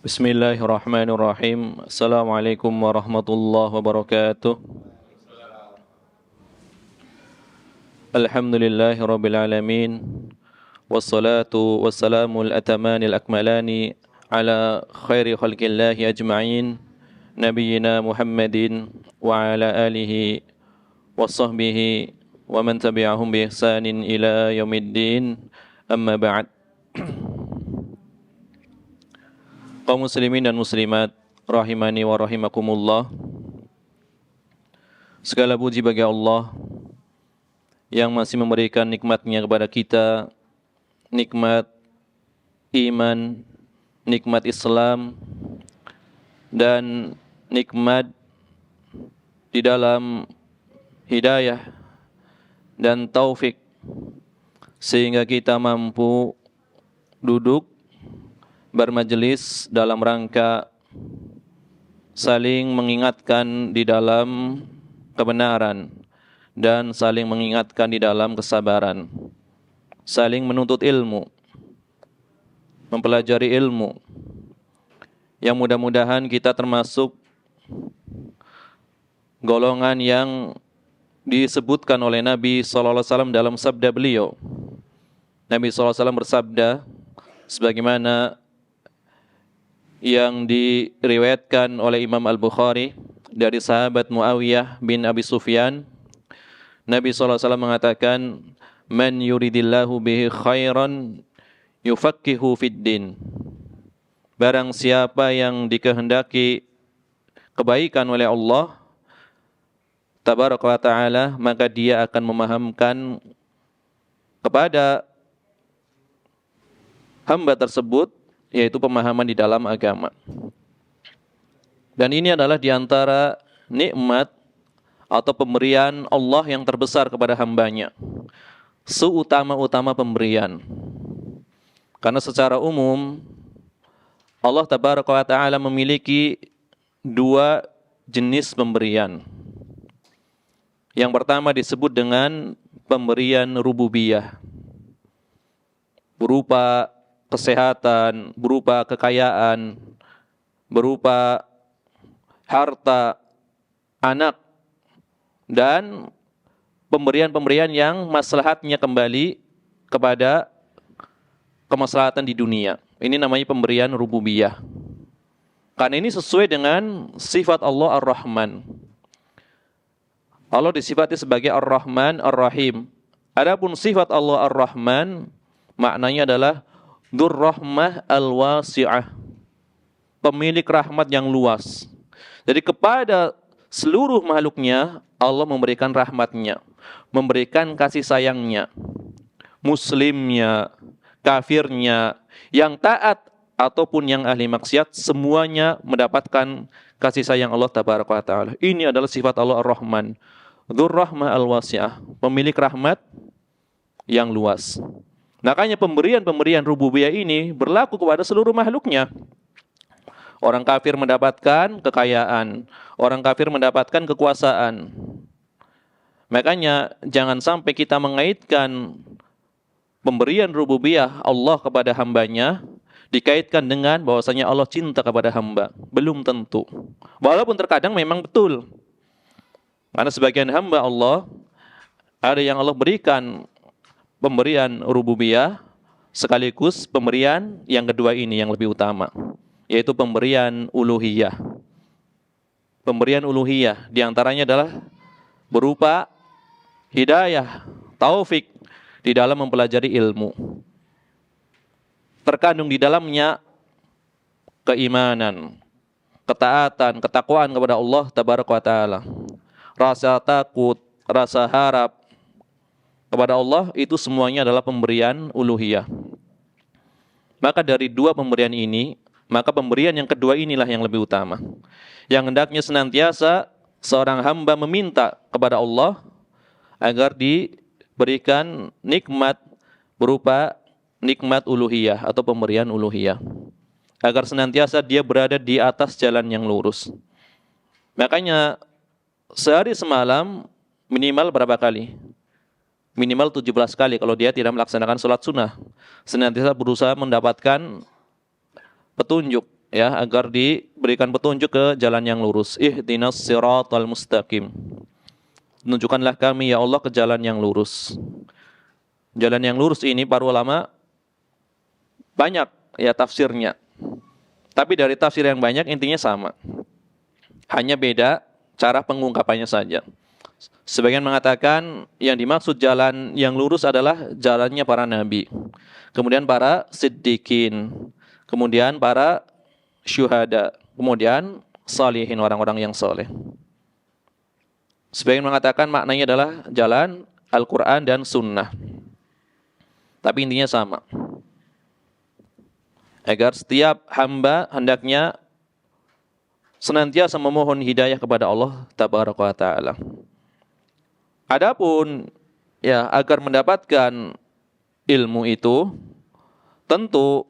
Bismillahirrahmanirrahim. Assalamualaikum warahmatullahi wabarakatuh. Alhamdulillahi rabbil alamin. Wassalatu wassalamul atamanil akmalani ala khairi khalqillahi ajma'in. Nabiyyina Muhammadin wa ala alihi wa sahbihi wa man tabi'ahum bi ihsanin ila yaumiddin. Amma ba'd. Kaum muslimin dan muslimat rahimani wa rahimakumullah. Segala puji bagi Allah yang masih memberikan nikmatnya kepada kita, nikmat iman, nikmat Islam, dan nikmat di dalam hidayah dan taufik sehingga kita mampu duduk bermajelis dalam rangka saling mengingatkan di dalam kebenaran dan saling mengingatkan di dalam kesabaran, saling menuntut ilmu, mempelajari ilmu, yang mudah-mudahan kita termasuk golongan yang disebutkan oleh Nabi SAW dalam sabda beliau. Nabi SAW bersabda sebagaimana yang diriwayatkan oleh Imam Al-Bukhari dari sahabat Muawiyah bin Abi Sufyan. Nabi SAW mengatakan, "Man yuridillahu bihi khairan yufaqqihu fid din." Barang siapa yang dikehendaki kebaikan oleh Allah Tabaraka wa Ta'ala, maka dia akan memahamkan kepada hamba tersebut, yaitu pemahaman di dalam agama. Dan ini adalah di antara nikmat atau pemberian Allah yang terbesar kepada hambanya, seutama-utama pemberian. Karena secara umum Allah Tabaraka wa Ta'ala memiliki dua jenis pemberian. Yang pertama disebut dengan pemberian rububiyah, berupa kesehatan, berupa kekayaan, berupa harta, anak, dan pemberian-pemberian yang maslahatnya kembali kepada kemaslahatan di dunia. Ini namanya pemberian rububiyah. Karena ini sesuai dengan sifat Allah Ar-Rahman. Allah disifati sebagai Ar-Rahman, Ar-Rahim. Adapun sifat Allah Ar-Rahman maknanya adalah Dzur-Rahmah Al-Wasi'ah, pemilik rahmat yang luas. Jadi kepada seluruh makhluknya Allah memberikan rahmatnya, memberikan kasih sayangnya. Muslimnya, kafirnya, yang taat ataupun yang ahli maksiat, semuanya mendapatkan kasih sayang Allah Tabaraka wa Ta'ala. Ini adalah sifat Allah Ar-Rahman, Dzur-Rahmah Al-Wasi'ah, pemilik rahmat yang luas. Makanya pemberian-pemberian rububiyah ini berlaku kepada seluruh makhluknya. Orang kafir mendapatkan kekayaan, orang kafir mendapatkan kekuasaan. Makanya jangan sampai kita mengaitkan pemberian rububiyah Allah kepada hambanya dikaitkan dengan bahwasanya Allah cinta kepada hamba. Belum tentu. Walaupun terkadang memang betul. Karena sebagian hamba Allah ada yang Allah berikan pemberian rububiyah sekaligus pemberian yang kedua ini yang lebih utama, yaitu pemberian uluhiyah. Pemberian uluhiyah diantaranya adalah berupa hidayah, taufik di dalam mempelajari ilmu. Terkandung di dalamnya keimanan, ketaatan, ketakwaan kepada Allah Tabaraka wa Ta'ala. Rasa takut, rasa harap kepada Allah, itu semuanya adalah pemberian uluhiyah. Maka dari dua pemberian ini, maka pemberian yang kedua inilah yang lebih utama. Yang hendaknya senantiasa seorang hamba meminta kepada Allah agar diberikan nikmat berupa nikmat uluhiyah atau pemberian uluhiyah. Agar senantiasa dia berada di atas jalan yang lurus. Makanya sehari semalam minimal berapa kali? Minimal 17 kali kalau dia tidak melaksanakan sholat sunnah. Senantiasa berusaha mendapatkan petunjuk, ya agar diberikan petunjuk ke jalan yang lurus. Ihdinas siratal mustaqim. Tunjukkanlah kami ya Allah ke jalan yang lurus. Jalan yang lurus ini para ulama banyak ya tafsirnya. Tapi dari tafsir yang banyak intinya sama. Hanya beda cara pengungkapannya saja. Sebagian mengatakan yang dimaksud jalan yang lurus adalah jalannya para nabi. Kemudian para siddiqin. Kemudian para syuhada. Kemudian salihin, orang-orang yang soleh. Sebagian mengatakan maknanya adalah jalan Al-Quran dan Sunnah. Tapi intinya sama. Agar setiap hamba hendaknya senantiasa memohon hidayah kepada Allah Tabaraka wa Ta'ala. Adapun ya agar mendapatkan ilmu itu, tentu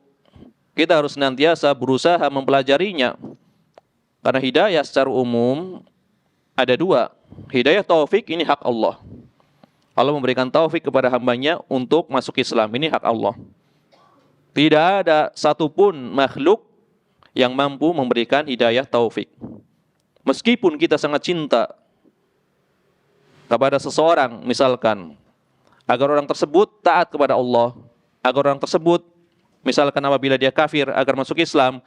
kita harus senantiasa berusaha mempelajarinya. Karena hidayah secara umum ada dua. Hidayah taufik ini hak Allah. Allah memberikan taufik kepada hambanya untuk masuk Islam. Ini hak Allah. Tidak ada satupun makhluk yang mampu memberikan hidayah taufik. Meskipun kita sangat cinta kepada seseorang, misalkan, agar orang tersebut taat kepada Allah, agar orang tersebut, misalkan apabila dia kafir, agar masuk Islam,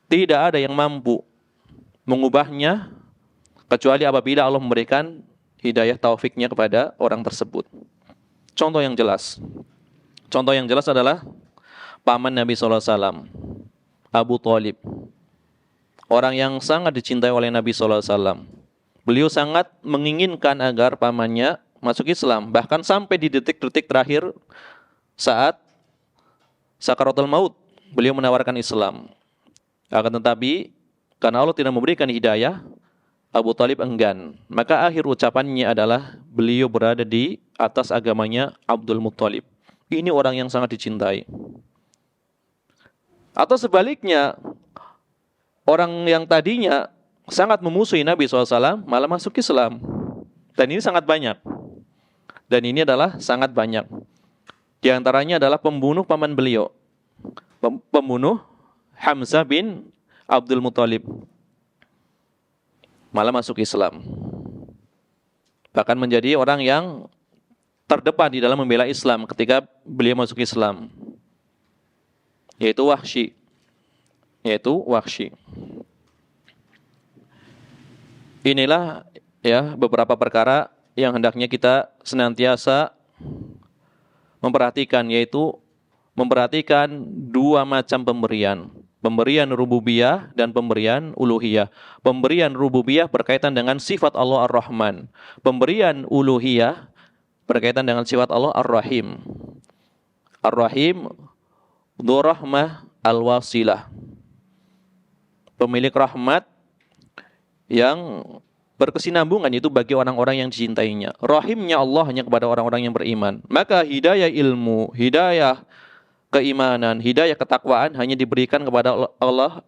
tidak ada yang mampu mengubahnya, kecuali apabila Allah memberikan hidayah taufiknya kepada orang tersebut. Contoh yang jelas adalah paman Nabi SAW, Abu Thalib. Orang yang sangat dicintai oleh Nabi SAW. Beliau sangat menginginkan agar pamannya masuk Islam. Bahkan sampai di detik-detik terakhir saat sakaratul maut, beliau menawarkan Islam. Akan tetapi, karena Allah tidak memberikan hidayah, Abu Thalib enggan. Maka akhir ucapannya adalah beliau berada di atas agamanya Abdul Muttalib. Ini orang yang sangat dicintai. Atau sebaliknya, orang yang tadinya sangat memusuhi Nabi SAW malah masuk Islam. Dan ini sangat banyak. Dan ini adalah sangat banyak. Di antaranya adalah pembunuh paman beliau. Pembunuh Hamzah bin Abdul Muttalib. Malah masuk Islam. Bahkan menjadi orang yang terdepan di dalam membela Islam ketika beliau masuk Islam. Yaitu Wahsy. Inilah ya beberapa perkara yang hendaknya kita senantiasa memperhatikan, yaitu memperhatikan dua macam pemberian. Pemberian rububiyah dan pemberian uluhiyah. Pemberian rububiyah berkaitan dengan sifat Allah Ar-Rahman. Pemberian uluhiyah berkaitan dengan sifat Allah Ar-Rahim. Ar-Rahim, Dzu Rahmah Al-Wasilah. Pemilik rahmat yang berkesinambungan itu bagi orang-orang yang dicintainya. Rahimnya Allah hanya kepada orang-orang yang beriman. Maka hidayah ilmu, hidayah keimanan, hidayah ketakwaan hanya diberikan kepada Allah,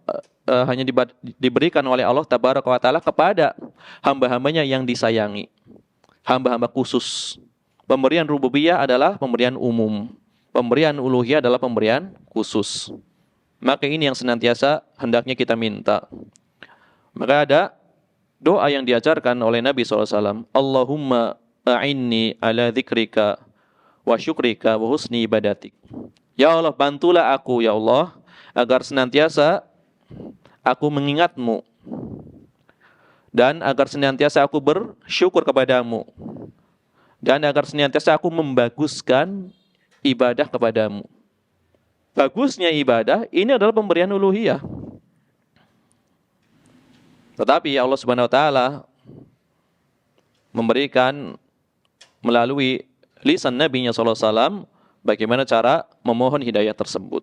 diberikan oleh Allah Tabaraka wa Ta'ala kepada hamba-hambanya yang disayangi. Hamba-hamba khusus. Pemberian rububiyah adalah pemberian umum. Pemberian uluhiyah adalah pemberian khusus. Maka ini yang senantiasa hendaknya kita minta. Maka ada doa yang diajarkan oleh Nabi SAW. Allahumma a'inni ala dzikrika wa syukrika wa husni ibadatik. Ya Allah, bantulah aku ya Allah agar senantiasa aku mengingatmu dan agar senantiasa aku bersyukur kepadamu dan agar senantiasa aku membaguskan ibadah kepadamu. Bagusnya ibadah ini adalah pemberian uluhiyah. Tetapi Allah Subhanahu wa Ta'ala memberikan melalui lisan Nabi-Nya SAW bagaimana cara memohon hidayah tersebut.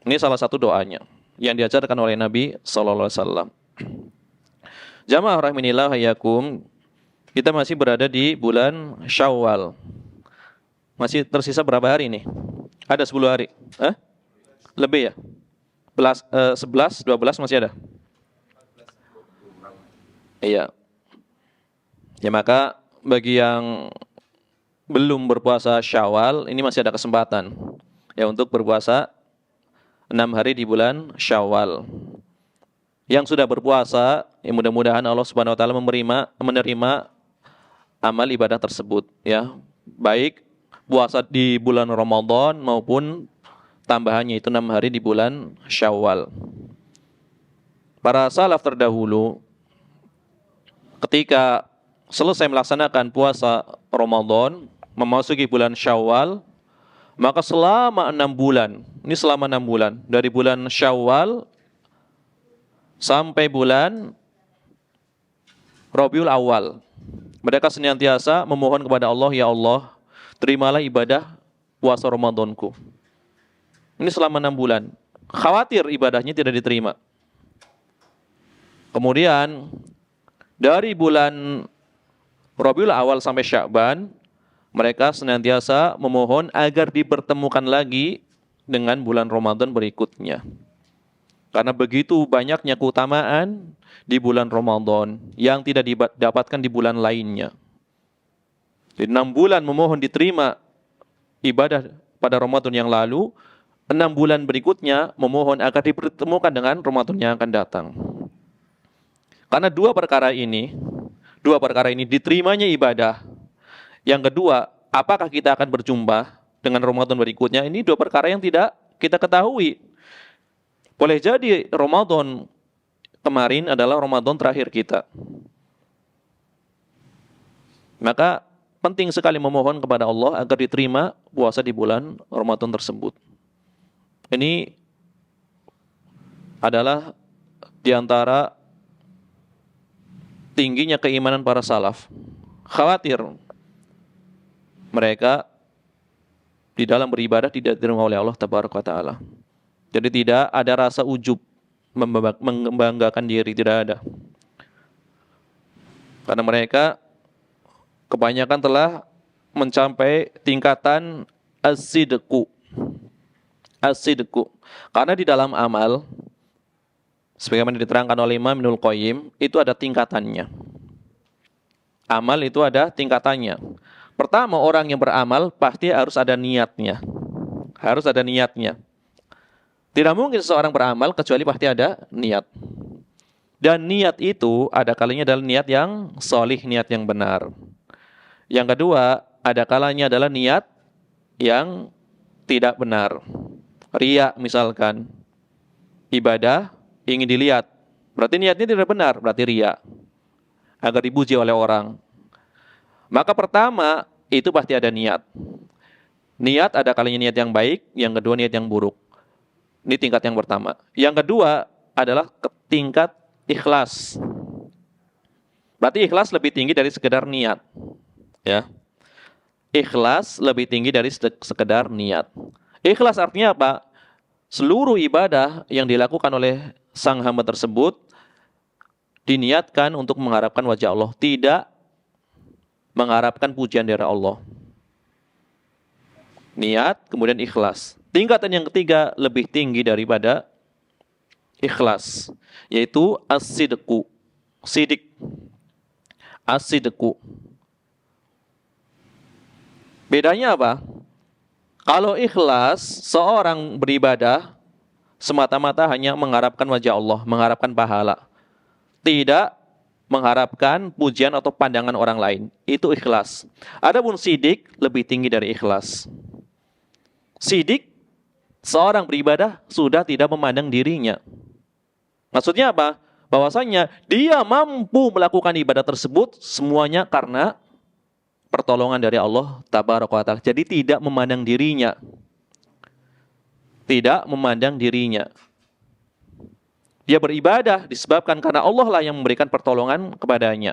Ini salah satu doanya yang diajarkan oleh Nabi SAW. Jamaah rahimahillah hayakum, kita masih berada di bulan Syawal. Masih tersisa berapa hari ini? Ada 10 hari. Lebih ya? 11, 12 masih ada? Iya. Ya maka bagi yang belum berpuasa Syawal, ini masih ada kesempatan ya untuk berpuasa 6 hari di bulan Syawal. yang sudah berpuasa, ya mudah-mudahan Allah Subhanahu wa taala menerima amal ibadah tersebut, ya. Baik puasa di bulan Ramadan maupun tambahannya itu 6 hari di bulan Syawal. Para salaf terdahulu ketika selesai melaksanakan puasa Ramadan, memasuki bulan Syawal, maka selama 6 bulan, ini selama 6 bulan, dari bulan Syawal sampai bulan Rabiul Awal, mereka senantiasa memohon kepada Allah, ya Allah, terimalah ibadah puasa Ramadanku. Ini selama 6 bulan. Khawatir ibadahnya tidak diterima. Kemudian dari bulan Rabiul Awal sampai Sya'ban, mereka senantiasa memohon agar dipertemukan lagi dengan bulan Ramadan berikutnya. Karena begitu banyaknya keutamaan di bulan Ramadan yang tidak didapatkan di bulan lainnya. Jadi 6 bulan memohon diterima ibadah pada Ramadan yang lalu, 6 bulan berikutnya memohon agar dipertemukan dengan Ramadan yang akan datang. Karena dua perkara ini diterimanya ibadah. Yang kedua, apakah kita akan berjumpa dengan Ramadan berikutnya? Ini dua perkara yang tidak kita ketahui. Boleh jadi Ramadan kemarin adalah Ramadan terakhir kita. Maka penting sekali memohon kepada Allah agar diterima puasa di bulan Ramadan tersebut. Ini adalah di antara tingginya keimanan para salaf. Khawatir mereka di dalam beribadah tidak diterima oleh Allah Tabaraka wa Ta'ala. Jadi tidak ada rasa ujub, membanggakan diri, tidak ada. Karena mereka kebanyakan telah mencapai tingkatan as-sidqu. As-sidqu. Karena di dalam amal, sebagaimana diterangkan oleh Imam Ibnul Qayyim, itu ada tingkatannya. Amal itu ada tingkatannya. Pertama, orang yang beramal pasti harus ada niatnya. Harus ada niatnya. Tidak mungkin seseorang beramal kecuali pasti ada niat. Dan niat itu ada kalanya adalah niat yang solih, niat yang benar. Yang kedua, ada kalanya adalah niat yang tidak benar. Riya misalkan. Ibadah ingin dilihat, berarti niatnya tidak benar, berarti riya, agar dipuji oleh orang. Maka pertama, itu pasti ada niat. Niat ada kalanya niat yang baik, yang kedua niat yang buruk. Ini tingkat yang pertama. Yang kedua adalah tingkat ikhlas. Berarti ikhlas lebih tinggi dari sekedar niat. Ya. Ikhlas lebih tinggi dari sekedar niat. Ikhlas artinya apa? Seluruh ibadah yang dilakukan oleh sang hamba tersebut diniatkan untuk mengharapkan wajah Allah, tidak mengharapkan pujian dari Allah. Niat, kemudian ikhlas. Tingkatan yang ketiga lebih tinggi daripada ikhlas, yaitu as-sidqu. Sidik. As-sidqu. Bedanya apa? Kalau ikhlas, seorang beribadah semata-mata hanya mengharapkan wajah Allah, mengharapkan pahala. Tidak mengharapkan pujian atau pandangan orang lain. Itu ikhlas. Adapun sidik lebih tinggi dari ikhlas. Sidik, seorang beribadah sudah tidak memandang dirinya. Maksudnya apa? Bahwasanya dia mampu melakukan ibadah tersebut semuanya karena pertolongan dari Allah Tabaraka wa Ta'ala. Jadi tidak memandang dirinya. Tidak memandang dirinya. Dia beribadah disebabkan karena Allah lah yang memberikan pertolongan kepadanya.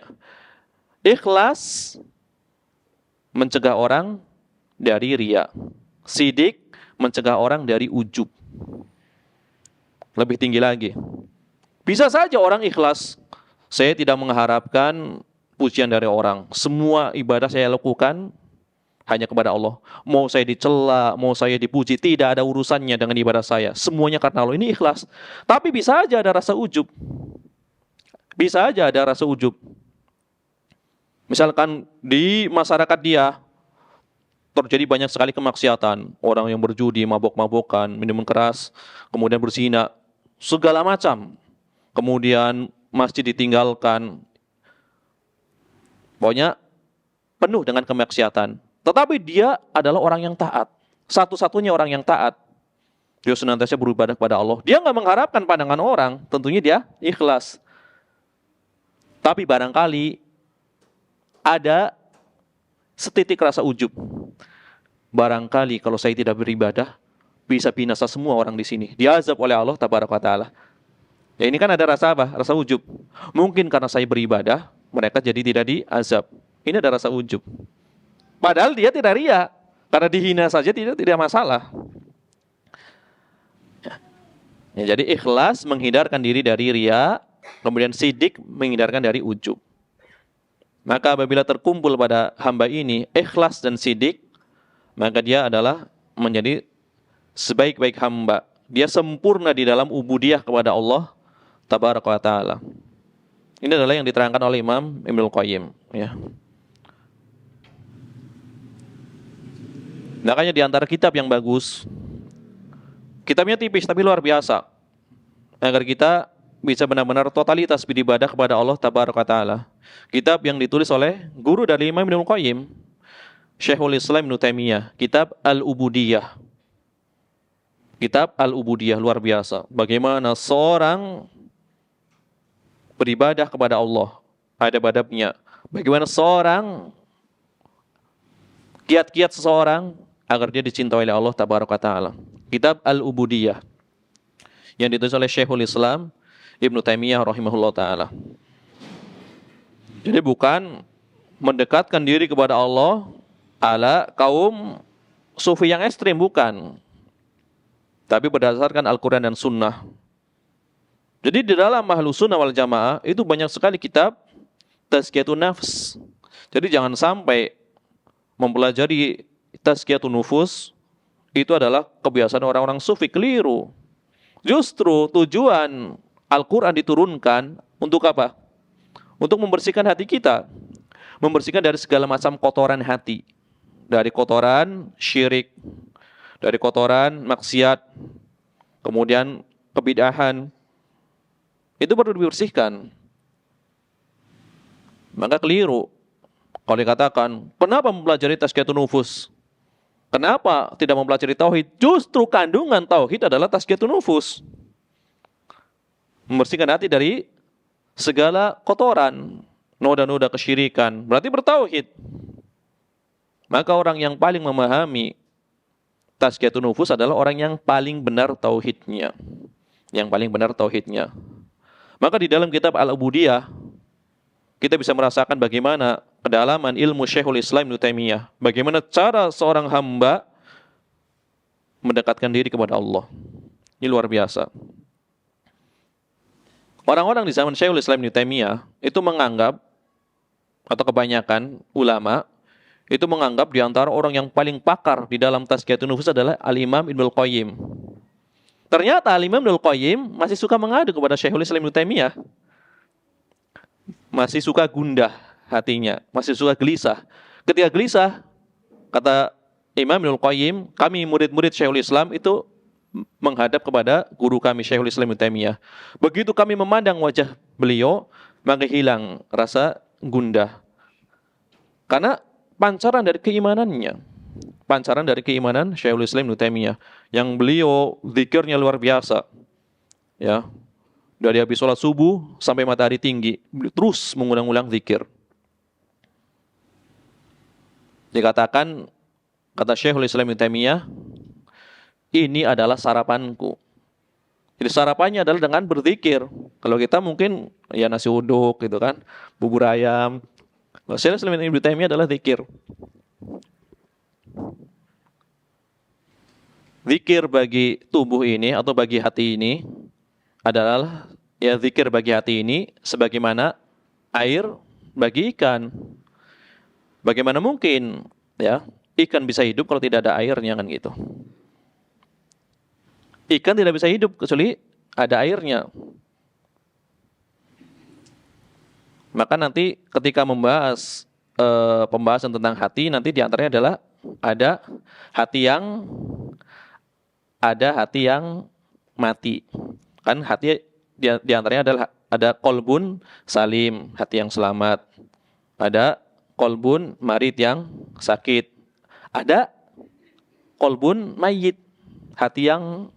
Ikhlas mencegah orang dari riya. Sidik mencegah orang dari ujub. Lebih tinggi lagi. Bisa saja orang ikhlas, saya tidak mengharapkan pujian dari orang. Semua ibadah saya lakukan hanya kepada Allah. Mau saya dicela, mau saya dipuji, tidak ada urusannya dengan ibadah saya. Semuanya karena Allah. Ini ikhlas. Tapi bisa aja ada rasa ujub. Bisa aja ada rasa ujub. Misalkan di masyarakat dia terjadi banyak sekali kemaksiatan. Orang yang berjudi, mabok-mabokan, minum keras, kemudian berzina, segala macam. kemudian masjid ditinggalkan. Pokoknya penuh dengan kemaksiatan. Tetapi dia adalah orang yang taat. Satu-satunya orang yang taat. Dia senantiasa beribadah kepada Allah. Dia nggak mengharapkan pandangan orang. Tentunya dia ikhlas. Tapi barangkali ada setitik rasa ujub. Barangkali kalau saya tidak beribadah, bisa binasa semua orang di sini. Diazab oleh Allah Tabaraka wa Ta'ala. Ya ini kan ada rasa apa? Rasa ujub. Mungkin karena saya beribadah, mereka jadi tidak diazab. Ini ada rasa ujub. Padahal dia tidak ria. Karena dihina saja tidak masalah. Ya, jadi ikhlas menghindarkan diri dari ria, kemudian sidik menghindarkan dari ujub. Maka apabila terkumpul pada hamba ini ikhlas dan sidik, maka dia adalah menjadi sebaik-baik hamba. Dia sempurna di dalam ubudiyah kepada Allah Tabaraka wa Ta'ala. Ini adalah yang diterangkan oleh Imam Ibnul Qayyim. Ya. Makanya di antara kitab yang bagus, kitabnya tipis tapi luar biasa, agar kita bisa benar-benar totalitas beribadah kepada Allah Tabaraka wa Ta'ala. Kitab yang ditulis oleh guru dari Imam Ibnul Qayyim, Syekhul Islam Ibnu Taimiyah, kitab Al-Ubudiyah. Kitab Al-Ubudiyah luar biasa. Bagaimana seorang beribadah kepada Allah, adab-adabnya. Bagaimana seorang kiat-kiat seseorang agar dia dicintai oleh Allah Tabaraka wa Ta'ala. Kitab Al-Ubudiyah yang ditulis oleh Syekhul Islam Ibnu Taimiyah rahimahullah ta'ala. Jadi bukan mendekatkan diri kepada Allah ala kaum sufi yang ekstrim, bukan. Tapi berdasarkan Al-Quran dan Sunnah. Jadi di dalam Ahlus Sunnah wal Jamaah itu banyak sekali kitab tazkiyatun nafs. Jadi jangan sampai mempelajari tazkiyatun nufus itu adalah kebiasaan orang-orang sufi, keliru. Justru tujuan Al-Quran diturunkan untuk apa? Untuk membersihkan hati kita. Membersihkan dari segala macam kotoran hati. Dari kotoran syirik, dari kotoran maksiat, kemudian kebid'ahan. Itu perlu dibersihkan. Maka keliru kalau dikatakan, kenapa mempelajari tazkiyatun nufus? Kenapa tidak mempelajari tauhid? Justru kandungan tauhid adalah tazkiyatun nufus. Membersihkan hati dari segala kotoran, noda-noda kesyirikan. Berarti bertauhid. Maka orang yang paling memahami tazkiyatun nufus adalah orang yang paling benar tauhidnya. Yang paling benar tauhidnya. Maka di dalam kitab Al-Ubudiyah, kita bisa merasakan bagaimana kedalaman ilmu Syekhul Islam Ibnu Taimiyah. Bagaimana cara seorang hamba mendekatkan diri kepada Allah. Ini luar biasa. Orang-orang di zaman Syekhul Islam Ibnu Taimiyah itu menganggap, atau kebanyakan ulama, itu menganggap di antara orang yang paling pakar di dalam tazkiyatun nufus adalah Al-Imam Ibnul Qayyim. Ternyata Al-Imam Ibnul Qayyim masih suka mengadu kepada Syekhul Islam Ibnu Taimiyah. Masih suka gundah hatinya, masih suka gelisah. Ketika gelisah, kata Imam Ibnul Qayyim, kami murid-murid Syekhul Islam itu menghadap kepada guru kami Syekhul Islam Ibnu Taimiyah. Begitu kami memandang wajah beliau, maka hilang rasa gundah. Karena pancaran dari keimanannya. Pancaran dari keimanan Syekhul Islam Ibnu Taimiyah. Yang beliau zikirnya luar biasa. Ya. Dari habis sholat subuh sampai matahari tinggi. Beliau terus mengulang-ulang zikir. Dikatakan, kata Syekhul Islam Ibnu Taimiyah, ini adalah sarapanku. Jadi sarapannya adalah dengan berzikir. Kalau kita mungkin ya nasi uduk gitu kan, bubur ayam. Syekhul Islam Ibnu Taimiyah adalah zikir. Zikir bagi tubuh ini atau bagi hati ini adalah ya zikir bagi hati ini sebagaimana air bagi ikan. Bagaimana mungkin ya ikan bisa hidup kalau tidak ada airnya, kan gitu. Ikan tidak bisa hidup kecuali ada airnya. Maka nanti ketika membahas pembahasan tentang hati, nanti diantaranya adalah ada hati yang mati. Kan hati Di antaranya adalah ada qalbun salim, hati yang selamat. Ada qalbun marid yang sakit. Ada qalbun mayyit, hati yang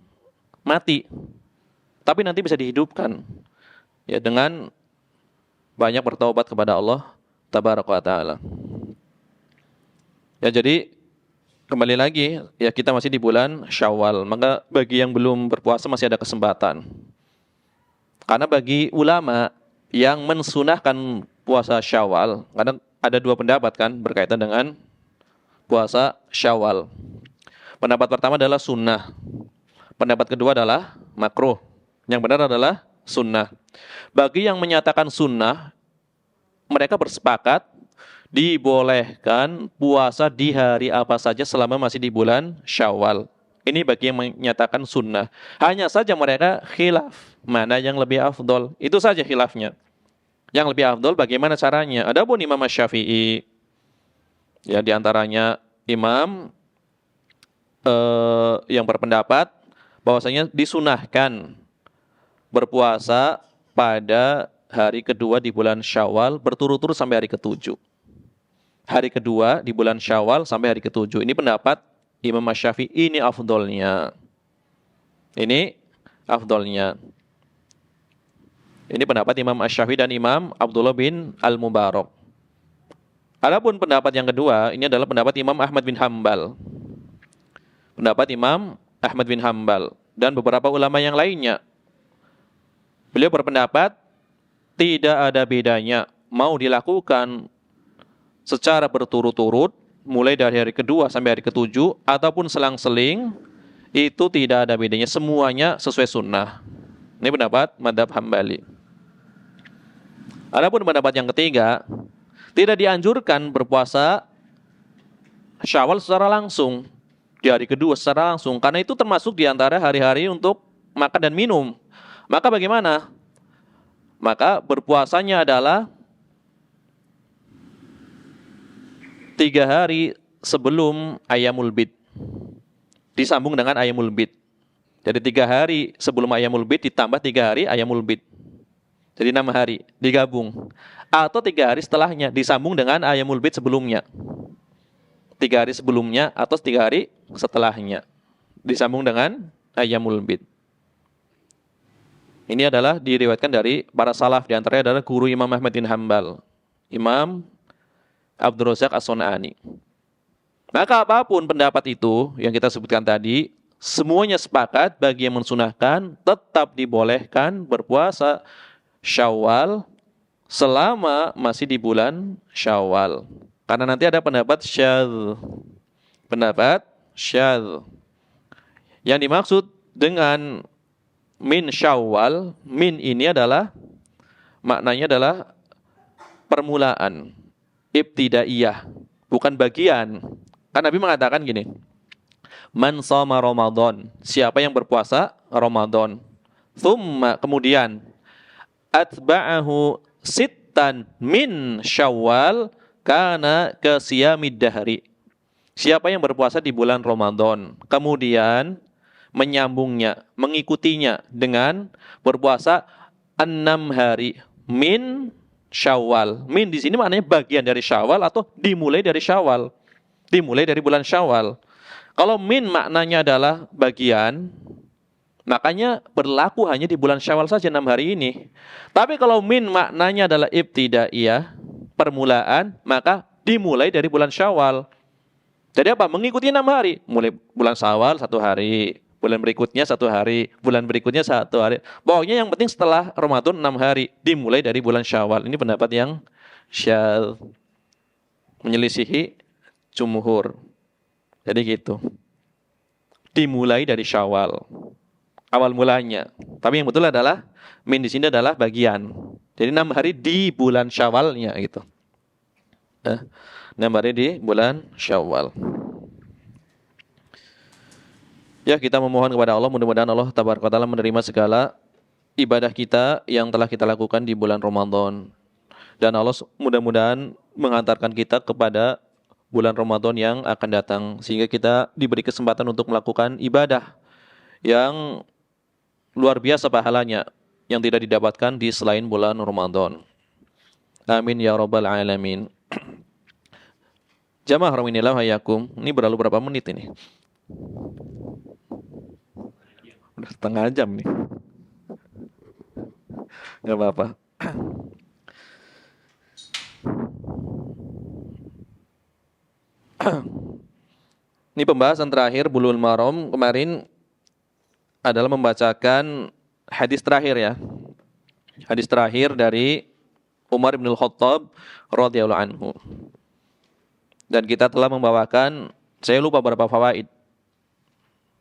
mati. Tapi nanti bisa dihidupkan ya dengan banyak bertaubat kepada Allah tabaraka wa taala. Ya jadi kembali lagi ya kita masih di bulan Syawal, maka bagi yang belum berpuasa masih ada kesempatan. Karena bagi ulama yang mensunahkan puasa Syawal, kadang ada dua pendapat kan berkaitan dengan puasa Syawal. Pendapat pertama adalah sunnah. Pendapat kedua adalah makruh. Yang benar adalah sunnah. Bagi yang menyatakan sunnah, mereka bersepakat dibolehkan puasa di hari apa saja selama masih di bulan Syawal. Ini bagi yang menyatakan sunnah. Hanya saja mereka khilaf mana yang lebih afdol. Itu saja khilafnya. Yang lebih afdol bagaimana caranya? Adapun Imam Asy-Syafi'i, ya diantaranya imam yang berpendapat bahwasanya disunahkan berpuasa pada hari kedua di bulan Syawal berturut-turut sampai hari ketujuh. Hari kedua di bulan Syawal sampai hari ketujuh. Ini pendapat Imam Asy-Syafi'i, ini afdolnya. Ini afdolnya. Ini pendapat Imam Asy-Syafi'i dan Imam Abdullah bin Al-Mubarak. Adapun pendapat yang kedua, ini adalah pendapat Imam Ahmad bin Hambal. Pendapat Imam Ahmad bin Hambal dan beberapa ulama yang lainnya. Beliau berpendapat tidak ada bedanya mau dilakukan secara berturut-turut mulai dari hari kedua sampai hari ketujuh ataupun selang-seling, itu tidak ada bedanya, semuanya sesuai sunnah. Ini pendapat mazhab Hambali. Adapun pendapat yang ketiga, tidak dianjurkan berpuasa Syawal secara langsung di hari kedua secara langsung, karena itu termasuk di antara hari-hari untuk makan dan minum. Maka bagaimana? Maka berpuasanya adalah 3 hari sebelum Ayyamul Bid, disambung dengan Ayyamul Bid. Jadi 3 hari sebelum Ayyamul Bid ditambah 3 hari Ayyamul Bid. Jadi 6 hari digabung. Atau 3 hari setelahnya disambung dengan Ayyamul Bid sebelumnya. 3 hari sebelumnya atau 3 hari setelahnya disambung dengan Ayyamul Bid. Ini adalah diriwayatkan dari para salaf, di antaranya adalah guru Imam Ahmad bin Hambal, Imam Abdul Razak As-Sun'ani. Maka apapun pendapat itu yang kita sebutkan tadi, semuanya sepakat bagi yang mensunahkan tetap dibolehkan berpuasa Syawal selama masih di bulan Syawal. Karena nanti ada pendapat syadz. Pendapat syadz. Yang dimaksud dengan min Syawal, min ini adalah maknanya adalah permulaan, ibtidaiyah, bukan bagian. Kan Nabi mengatakan gini, man shoma Ramadan, siapa yang berpuasa Ramadan, thumma kemudian atba'ahu sittan min Syawal kana kasiyamid dahri. Siapa yang berpuasa di bulan Ramadan kemudian menyambungnya, mengikutinya dengan berpuasa 6 hari min Syawal. Min di sini maknanya bagian dari Syawal atau dimulai dari Syawal. Dimulai dari bulan Syawal. Kalau min maknanya adalah bagian, makanya berlaku hanya di bulan Syawal saja 6 hari ini. Tapi kalau min maknanya adalah ibtidaiyah, permulaan, maka dimulai dari bulan Syawal. Jadi apa? Mengikuti 6 hari. Mulai bulan Syawal 1 hari, bulan berikutnya 1 hari, bulan berikutnya 1 hari. Pokoknya yang penting setelah Ramadan 6 hari, dimulai dari bulan Syawal. Ini pendapat yang syadz, menyelisihi jumhur. Jadi gitu. Dimulai dari Syawal. Awal mulanya. Tapi yang betul adalah min di sini adalah bagian. Jadi 6 hari di bulan Syawalnya gitu. 6 hari di bulan Syawal. Ya, kita memohon kepada Allah, mudah-mudahan Allah tabaraka taala menerima segala ibadah kita yang telah kita lakukan di bulan Ramadan. Dan Allah mudah-mudahan mengantarkan kita kepada bulan Ramadan yang akan datang, sehingga kita diberi kesempatan untuk melakukan ibadah yang luar biasa pahalanya, yang tidak didapatkan di selain bulan Ramadan. Amin ya rabbal alamin. Jamaah rahiminillah hayakum. Ini berlalu berapa menit ini? Udah setengah jam nih. Gak apa-apa. Ini pembahasan terakhir Bulughul Maram kemarin adalah membacakan hadis terakhir ya. Hadis terakhir dari Umar bin Khattab radhiyallahu anhu. Dan kita telah membawakan, saya lupa berapa fawaid.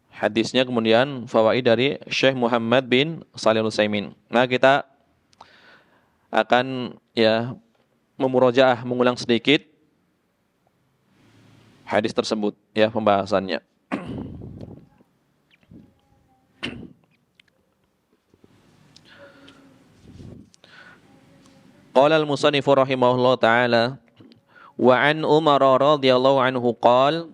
Hadisnya kemudian fawaid dari Syekh Muhammad bin Shalih Al-Utsaimin. Nah, kita akan ya memurojaah, mengulang sedikit hadis tersebut ya pembahasannya. Qala al-musannif rahimahullah taala wa an Umar radhiyallahu anhu qala,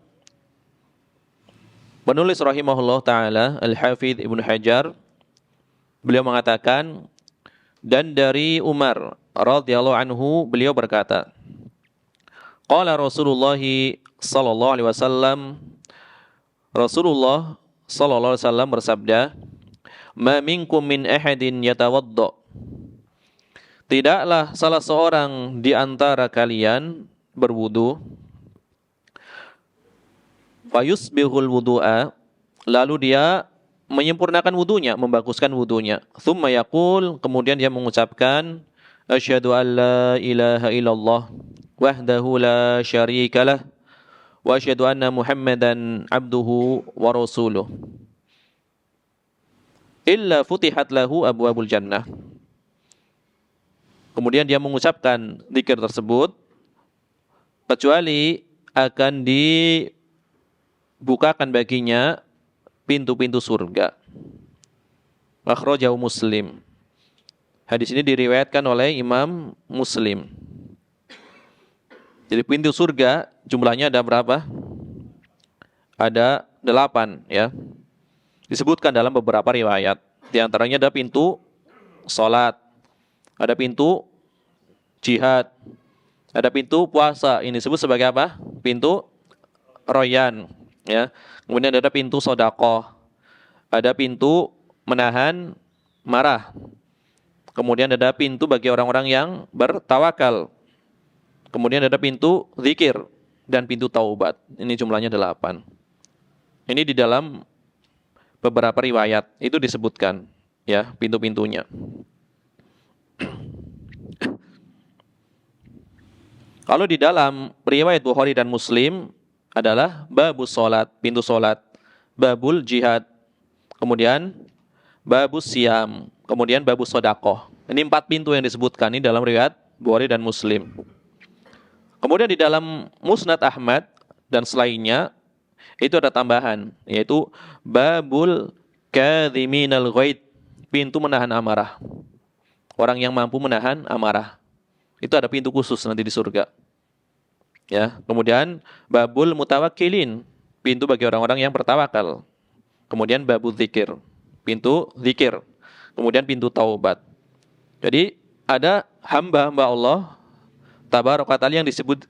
penulis rahimahullah taala Al-Hafidz Ibnu Hajar beliau mengatakan, dan dari Umar radhiyallahu anhu beliau berkata, qala Rasulullah sallallahu alaihi wasallam, Rasulullah sallallahu alaihi wasallam bersabda, ma minkum min ahadin yatawadda, tidaklah salah seorang di antara kalian berwudu, fayusbihul wudu'a, lalu dia menyempurnakan wudunya, membaguskan wudunya, thumma yaqul, kemudian dia mengucapkan, asyhadu an la ilaha illallah wahdahu la syarikalah wa asyhadu anna Muhammadan abduhu wa rasuluh, illa futihat lahu abwabul jannah. Kemudian dia mengucapkan zikir tersebut, kecuali akan dibukakan baginya pintu-pintu surga. Akhrajahu Muslim. Hadis ini diriwayatkan oleh Imam Muslim. Jadi pintu surga jumlahnya ada berapa? Ada 8 ya. Disebutkan dalam beberapa riwayat. Di antaranya ada pintu salat, ada pintu jihad, ada pintu puasa. Ini disebut sebagai apa? Pintu Royan ya. Kemudian ada pintu sedekah. Ada pintu menahan marah. Kemudian ada pintu bagi orang-orang yang bertawakal. Kemudian ada pintu zikir dan pintu taubat. Ini jumlahnya 8. Ini di dalam beberapa riwayat itu disebutkan ya pintu-pintunya. Kalau di dalam riwayat Bukhari dan Muslim adalah babus salat, pintu salat, babul jihad, kemudian babus siam, kemudian babus sedekah. Ini 4 pintu yang disebutkan ini dalam riwayat Bukhari dan Muslim. Kemudian di dalam Musnad Ahmad dan selainnya itu ada tambahan, yaitu babul kadhiminal ghaid, pintu menahan amarah. Orang yang mampu menahan amarah. Itu ada pintu khusus nanti di surga. Ya, kemudian babul mutawakkilin, pintu bagi orang-orang yang bertawakal. Kemudian babul zikir, pintu zikir. Kemudian pintu taubat. Jadi ada hamba-hamba Allah tabaraka ta'ala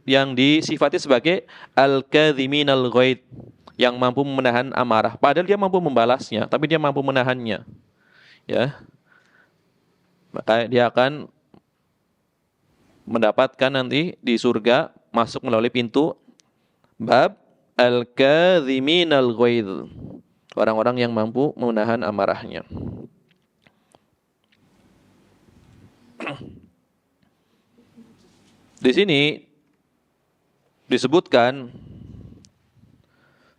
yang disifati sebagai al-kadhiminal ghaid, yang mampu menahan amarah. Padahal dia mampu membalasnya, tapi dia mampu menahannya. Ya. Maka dia akan mendapatkan nanti di surga masuk melalui pintu bab al-kadhiminal ghaid. Orang-orang yang mampu menahan amarahnya. Di sini disebutkan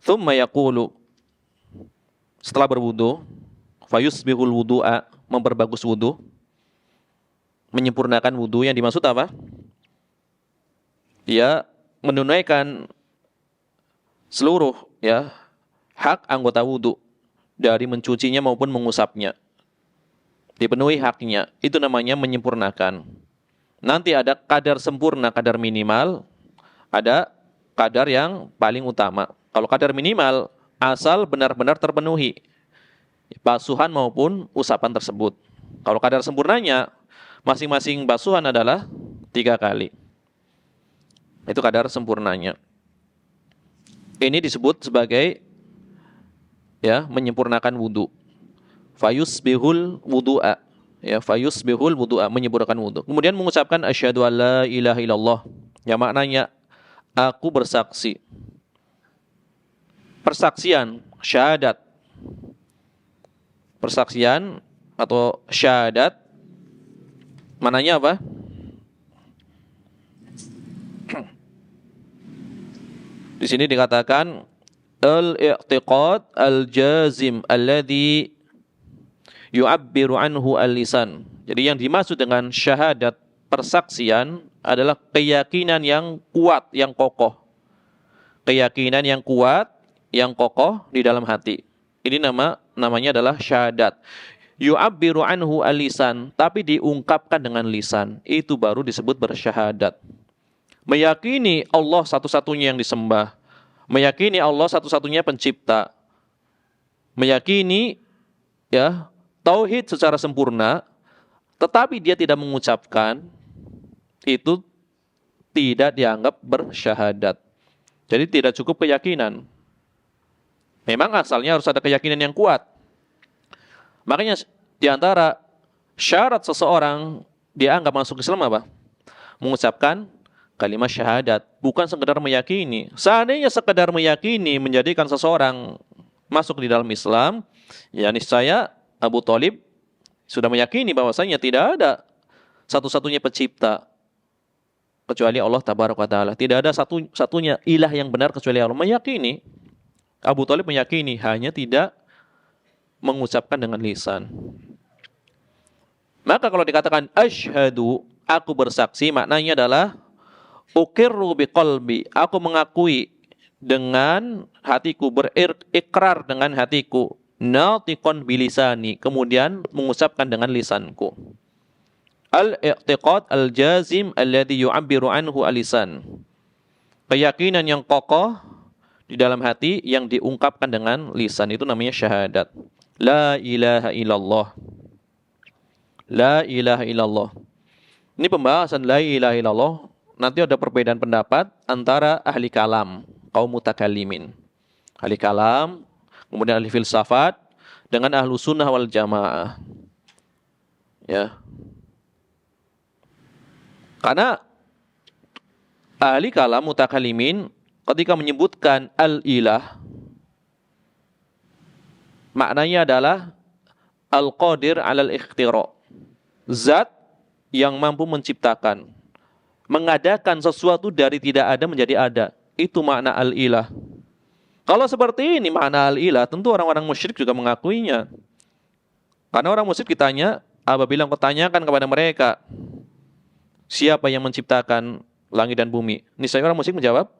thumma yaqulu, setelah berwudu, fayusbihul wudu'a, memperbagus wudu, menyempurnakan wudu. Yang dimaksud apa? Dia menunaikan seluruh ya hak anggota wudu, dari mencucinya maupun mengusapnya. Dipenuhi haknya, itu namanya menyempurnakan. Nanti ada kadar sempurna, kadar minimal, ada kadar yang paling utama. Kalau kadar minimal, asal benar-benar terpenuhi basuhan maupun usapan tersebut. Kalau kadar sempurnanya, masing-masing basuhan adalah 3 kali. Itu kadar sempurnanya. Ini disebut sebagai ya menyempurnakan wudu. Fayusbihul wudu'a. Ya, fayusbihul wudu'a, menyempurnakan wudu. Kemudian mengucapkan asyhadu alla ilaha illallah. Yang maknanya aku bersaksi. Persaksian, syahadat. Persaksian atau syahadat maknanya apa? Di sini dikatakan al-i'tiqad al-jazim alladhi yu'abbiru anhu al-lisan. Jadi yang dimaksud dengan syahadat persaksian adalah keyakinan yang kuat, yang kokoh. Keyakinan yang kuat, yang kokoh di dalam hati. Ini namanya adalah syahadat. Yu'abbiru anhu al-lisan, tapi diungkapkan dengan lisan. Itu baru disebut bersyahadat. Meyakini Allah satu-satunya yang disembah. Meyakini Allah satu-satunya pencipta. Meyakini ya tauhid secara sempurna, tetapi dia tidak mengucapkan, itu tidak dianggap bersyahadat. Jadi tidak cukup keyakinan. Memang asalnya harus ada keyakinan yang kuat. Makanya di antara syarat seseorang dianggap masuk Islam apa? Mengucapkan kalimat syahadat, bukan sekedar meyakini. Seandainya sekedar meyakini menjadikan seseorang masuk di dalam Islam, ya niscaya Abu Thalib sudah meyakini bahwasanya tidak ada satu-satunya pencipta kecuali Allah Tabaraka Ta'ala. Tidak ada satu-satunya ilah yang benar kecuali Allah. Meyakini. Abu Thalib meyakini, hanya tidak mengucapkan dengan lisan. Maka kalau dikatakan asyhadu, aku bersaksi, maknanya adalah uqirru biqalbi, aku mengakui dengan hatiku, berikrar dengan hatiku, natiqan bilisani, kemudian mengucapkan dengan lisanku. Al-i'tiqad al-jazim alladhi yu'abbiru anhu al-lisan. Keyakinan yang kokoh di dalam hati yang diungkapkan dengan lisan, itu namanya syahadat. La ilaha illallah. La ilaha illallah. Ini pembahasan la ilaha illallah. Nanti ada perbedaan pendapat antara ahli kalam, kaum mutakallimin. Ahli kalam, kemudian ahli filsafat, dengan ahlu sunnah wal jamaah. Ya. Karena ahli kalam mutakallimin ketika menyebutkan al-ilah, maknanya adalah al-qadir alal ikhtira. Zat yang mampu menciptakan, mengadakan sesuatu dari tidak ada menjadi ada. Itu makna al-ilah. Kalau seperti ini makna al-ilah, tentu orang-orang musyrik juga mengakuinya. Karena orang musyrik ditanya, apabila engkau tanyakan kepada mereka, siapa yang menciptakan langit dan bumi? Niscaya orang musyrik menjawab,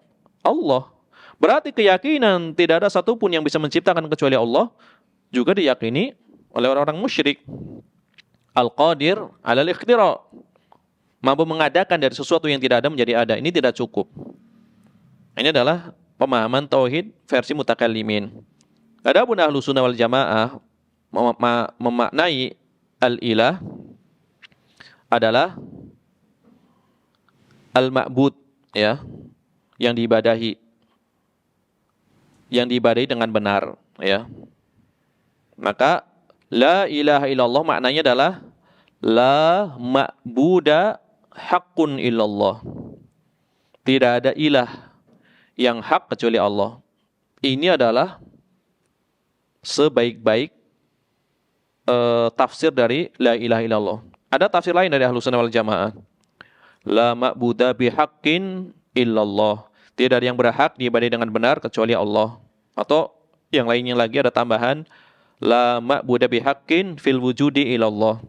Allah. Berarti keyakinan tidak ada satupun yang bisa menciptakan kecuali Allah juga diyakini oleh orang-orang musyrik. Al-qadir alal ikhtira, mampu mengadakan dari sesuatu yang tidak ada menjadi ada. Ini tidak cukup. Ini adalah pemahaman tauhid versi mutakallimin. Adapun ahlu sunnah wal jamaah memaknai al-ilah adalah al-ma'bud, ya, yang diibadahi, dengan benar, ya. Maka la ilaha illallah maknanya adalah la ma'buda haqqun illallah. Tidak ada ilah yang hak kecuali Allah. Ini adalah sebaik-baik tafsir dari la ilaha illallah. Ada tafsir lain dari Ahlus Sunnah wal Jamaah. La ma'buda bihaqqin illallah. Tidak ada yang berhak diibadahi dengan benar kecuali Allah. Atau yang lainnya lagi ada tambahan, la ma'buda bihaqqin fil wujudi ilallah.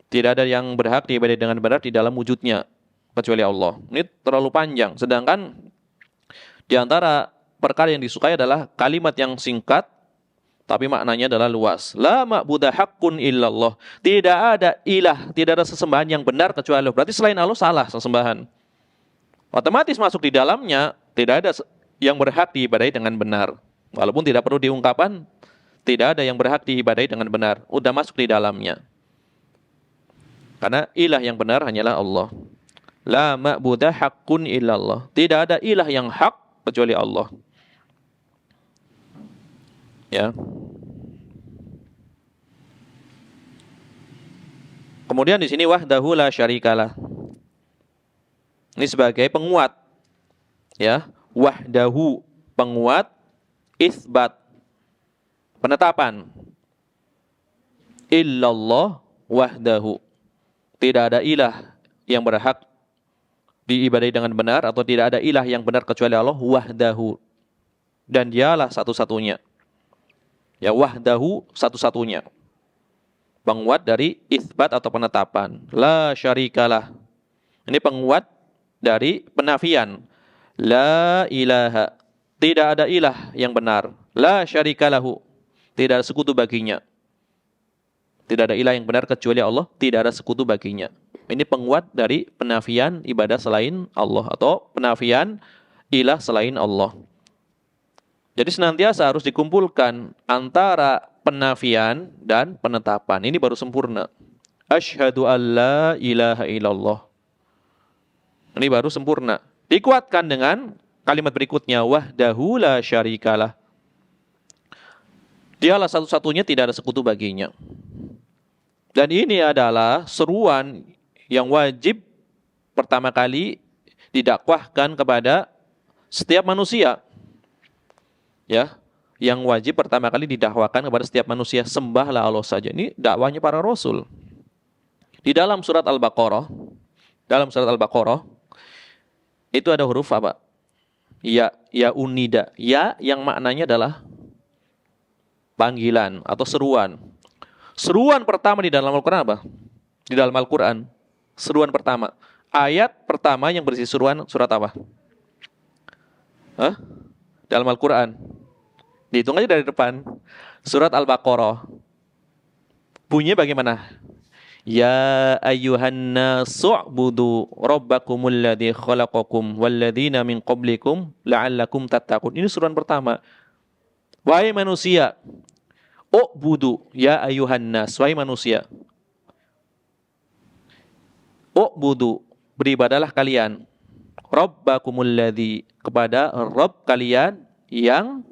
Tidak ada yang berhak diibadahi dengan benar di dalam wujudnya kecuali Allah. Ini terlalu panjang. Sedangkan di antara perkara yang disukai adalah kalimat yang singkat tapi maknanya adalah luas. La ma'buda haqqun illallah. Tidak ada ilah, tidak ada sesembahan yang benar kecuali Allah. Berarti selain Allah salah sesembahan. Otomatis masuk di dalamnya tidak ada yang berhak diibadahi dengan benar. Walaupun tidak perlu diungkapkan, tidak ada yang berhak diibadahi dengan benar. Udah masuk di dalamnya. Karena ilah yang benar hanyalah Allah. La ma'budah haqqun illallah. Tidak ada ilah yang hak kecuali Allah. Ya. Kemudian di sini wahdahu la syarikalah. Ini sebagai penguat. Ya, wahdahu penguat, isbat penetapan. Illallah wahdahu. Tidak ada ilah yang berhak diibadahi dengan benar atau tidak ada ilah yang benar kecuali Allah wahdahu. Dan dialah satu-satunya. Ya, wahdahu satu-satunya. Penguat dari isbat atau penetapan. La syarikalah. Ini penguat dari penafian. La ilaha. Tidak ada ilah yang benar. La syarikalahu. Tidak ada sekutu baginya. Tidak ada ilah yang benar kecuali Allah. Tidak ada sekutu baginya. Ini penguat dari penafian ibadah selain Allah. Atau penafian ilah selain Allah. Jadi senantiasa harus dikumpulkan antara penafian dan penetapan. Ini baru sempurna. Asyhadu an la ilaha illallah. Ini baru sempurna. Dikuatkan dengan kalimat berikutnya. Wahdahu la syarikalah. Dialah satu-satunya, tidak ada sekutu baginya. Dan ini adalah seruan yang wajib pertama kali didakwahkan kepada setiap manusia. Ya, yang wajib pertama kali didakwakan kepada setiap manusia, sembahlah Allah saja. Ini dakwahnya para rasul. Di dalam surat Al-Baqarah, itu ada huruf apa? Ya unida. Ya yang maknanya adalah panggilan atau seruan. Seruan pertama di dalam Al-Qur'an apa? Di dalam Al-Qur'an, seruan pertama. Ayat pertama yang berisi seruan surat apa? Hah? Dalam Al-Qur'an. Dihitung aja dari depan. Surat Al-Baqarah. Bunyinya bagaimana? Ya ayyuhan nasu'budu rabbakumul ladzi khalaqakum walladzina min qablikum la'allakum tattaqun. Ini suruhan pertama. Wahai manusia, u'budu ya ayyuhan nas, wahai manusia. U'budu, beribadalah kalian. Rabbakumul ladzi, kepada Rabb kalian yang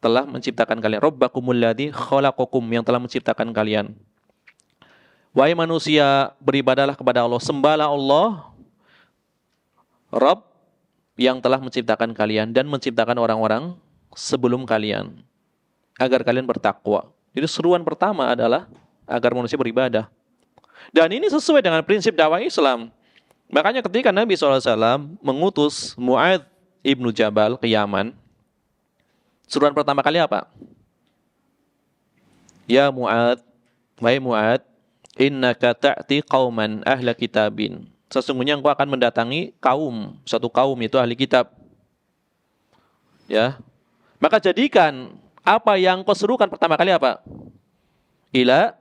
telah menciptakan kalian. Rabbakumul ladzi khalaqakum, yang telah menciptakan kalian. Wahai manusia, beribadalah kepada Allah, sembahlah Allah, Rabb yang telah menciptakan kalian dan menciptakan orang-orang sebelum kalian, agar kalian bertakwa. Jadi seruan pertama adalah agar manusia beribadah. Dan ini sesuai dengan prinsip dakwah Islam. Makanya ketika Nabi SAW mengutus Mu'adz ibnu Jabal ke Yaman, seruan pertama kali apa? Ya Mu'adz, wahai Mu'adz, innaka ta'ti qauman ahla kitabin. Sesungguhnya engkau akan mendatangi kaum, satu kaum itu ahli kitab. Ya. Maka jadikan apa yang kau serukan pertama kali apa? Ila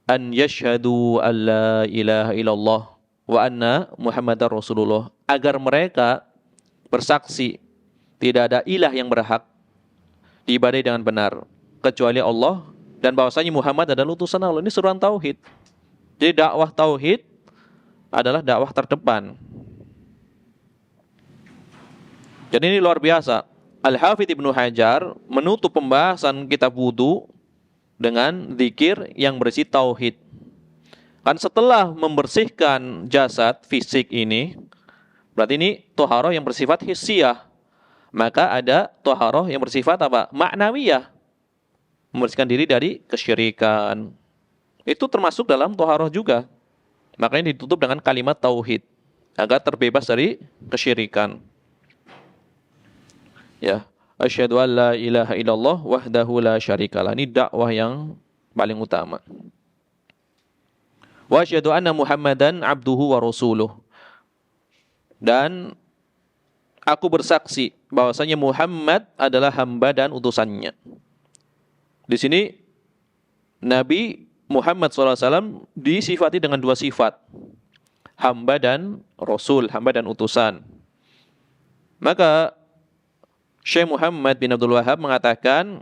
an yashhadu alla ilaha illallah wa anna Muhammadar Rasulullah, agar mereka bersaksi tidak ada ilah yang berhak diibadahi dengan benar kecuali Allah, dan bahwasanya Muhammad adalah utusan Allah. Ini seruan tauhid. Jadi dakwah tauhid adalah dakwah terdepan. Jadi ini luar biasa. Al-Hafidz Ibnu Hajar menutup pembahasan kitab wudu dengan zikir yang berisi tauhid. Kan setelah membersihkan jasad fisik ini, berarti ini toharoh yang bersifat hissiyah. Maka ada toharoh yang bersifat apa? Ma'nawiyah. Membersihkan diri dari kesyirikan. Itu termasuk dalam toharoh juga. Makanya ditutup dengan kalimat tauhid, agar terbebas dari kesyirikan. Ya, asyhadu an la ilaha illallah wahdahu la syarikalah. Ini dakwah yang paling utama. Wa asyhadu anna Muhammadan abduhu wa rasuluh. Dan aku bersaksi bahwasanya Muhammad adalah hamba dan utusannya. Di sini Nabi Muhammad SAW disifati dengan dua sifat, hamba dan rasul, hamba dan utusan. Maka Syekh Muhammad bin Abdul Wahab mengatakan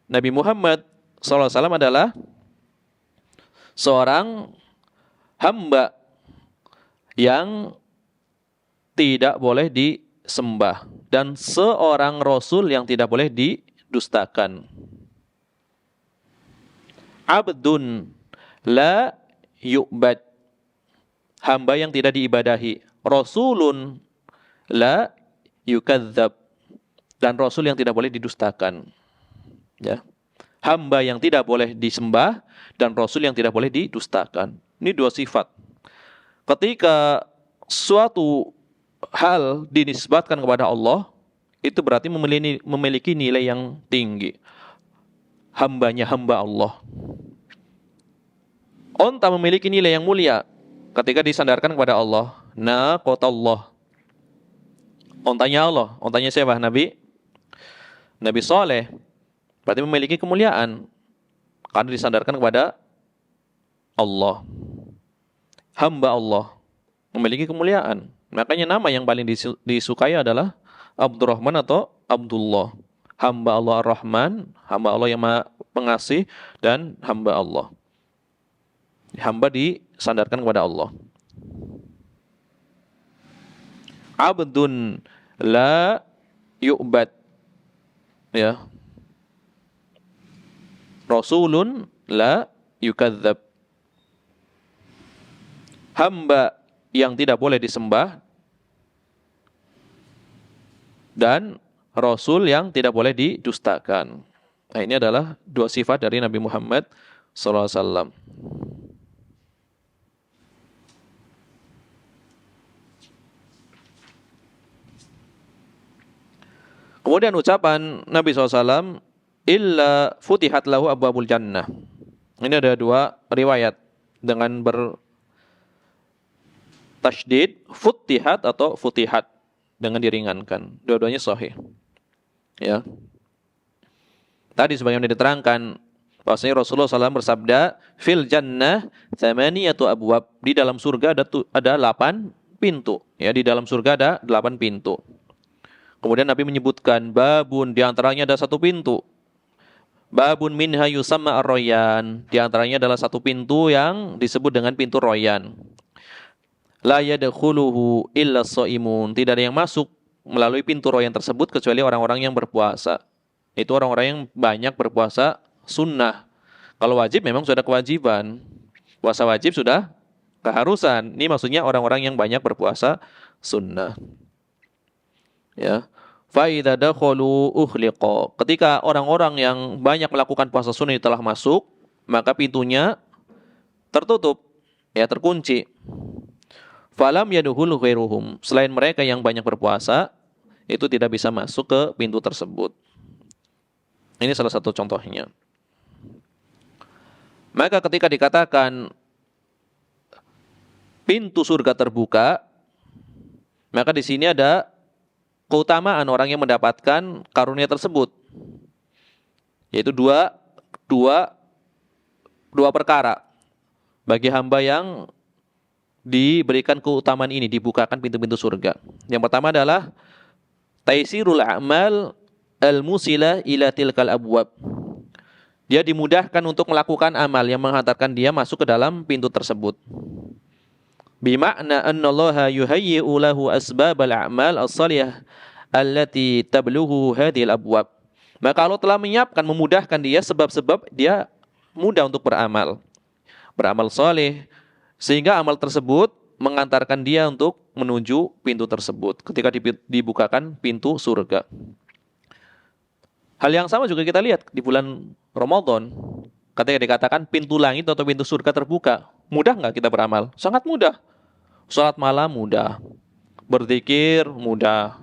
Nabi Muhammad SAW adalah seorang hamba yang tidak boleh disembah dan seorang rasul yang tidak boleh didustakan. Abdun la yu'bad, hamba yang tidak diibadahi. Rasulun la yukadzab, dan rasul yang tidak boleh didustakan. Ya. Hamba yang tidak boleh disembah dan rasul yang tidak boleh didustakan. Ini dua sifat. Ketika suatu hal dinisbatkan kepada Allah, itu berarti memiliki nilai yang tinggi. Hambanya hamba Allah. Onta memiliki nilai yang mulia ketika disandarkan kepada Allah. Naqatallah. Ontanya Allah. Ontanya siapa? Nabi Saleh. Berarti memiliki kemuliaan karena disandarkan kepada Allah. Hamba Allah memiliki kemuliaan. Makanya nama yang paling disukai adalah Abdurrahman atau Abdullah. Hamba Allah Ar-Rahman, hamba Allah yang Maha Pengasih, dan hamba Allah. Hamba disandarkan kepada Allah. Abdun la yu'bad. Ya. Rasulun la yukadzab. Hamba yang tidak boleh disembah dan rasul yang tidak boleh didustakan. Nah, ini adalah dua sifat dari Nabi Muhammad SAW. Kemudian ucapan Nabi SAW, illa futihat lahu abwabul jannah. Ini ada dua riwayat dengan bertasydid, futihat atau futihat dengan diringankan. Dua-duanya sahih. Ya. Tadi sebagaimana diterangkan bahwasanya Rasulullah SAW bersabda, fil jannah thamaniyatu abwab. Di dalam surga ada 8 pintu. Ya, di dalam surga ada 8 pintu. Kemudian Nabi menyebutkan babun, di antaranya ada 1 pintu. Babun minha yusamma ar-royan. Di antaranya adalah 1 pintu yang disebut dengan pintu royan. La yadkhuluhu illa shaimun. Tidak ada yang masuk melalui pintu royan tersebut kecuali orang-orang yang berpuasa. Itu orang-orang yang banyak berpuasa sunnah. Kalau wajib memang sudah kewajiban. Puasa wajib sudah keharusan. Ini maksudnya orang-orang yang banyak berpuasa sunnah. Ya. Fa idza dakhalu ukhliqa. Ketika orang-orang yang banyak melakukan puasa sunnah telah masuk, maka pintunya tertutup, ya, terkunci. Falam yadkhulu ghairuhum. Selain mereka yang banyak berpuasa, itu tidak bisa masuk ke pintu tersebut. Ini salah satu contohnya. Maka ketika dikatakan pintu surga terbuka, maka di sini ada keutamaan orang yang mendapatkan karunia tersebut, yaitu dua perkara bagi hamba yang diberikan keutamaan ini, dibukakan pintu-pintu surga. Yang pertama adalah taisirul a'mal al-musila ila tilkal abwab. Dia dimudahkan untuk melakukan amal yang menghantarkan dia masuk ke dalam pintu tersebut. Bima'na annallaha yuhayyi'u lahu asbabal a'mal as-salihah allati tablughu hadhil abwab. Maka Allah telah menyiapkan, memudahkan dia sebab-sebab dia mudah untuk beramal saleh, sehingga amal tersebut mengantarkan dia untuk menuju pintu tersebut ketika dibukakan pintu surga. Hal yang sama juga kita lihat di bulan Ramadan ketika dikatakan pintu langit atau pintu surga terbuka. Mudah nggak kita beramal? Sangat mudah. Salat malam mudah, berzikir mudah,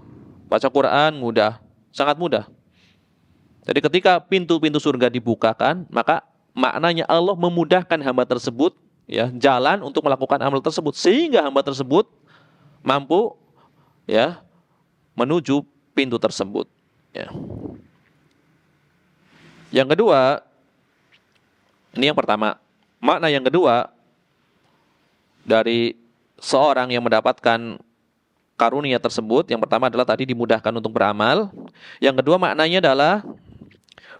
baca Quran mudah, sangat mudah. Jadi ketika pintu-pintu surga dibukakan, maka maknanya Allah memudahkan hamba tersebut, ya, jalan untuk melakukan amal tersebut, sehingga hamba tersebut mampu, ya, menuju pintu tersebut. Ya. Yang kedua, ini yang pertama. Makna yang kedua dari seorang yang mendapatkan karunia tersebut, yang pertama adalah tadi dimudahkan untuk beramal. Yang kedua maknanya adalah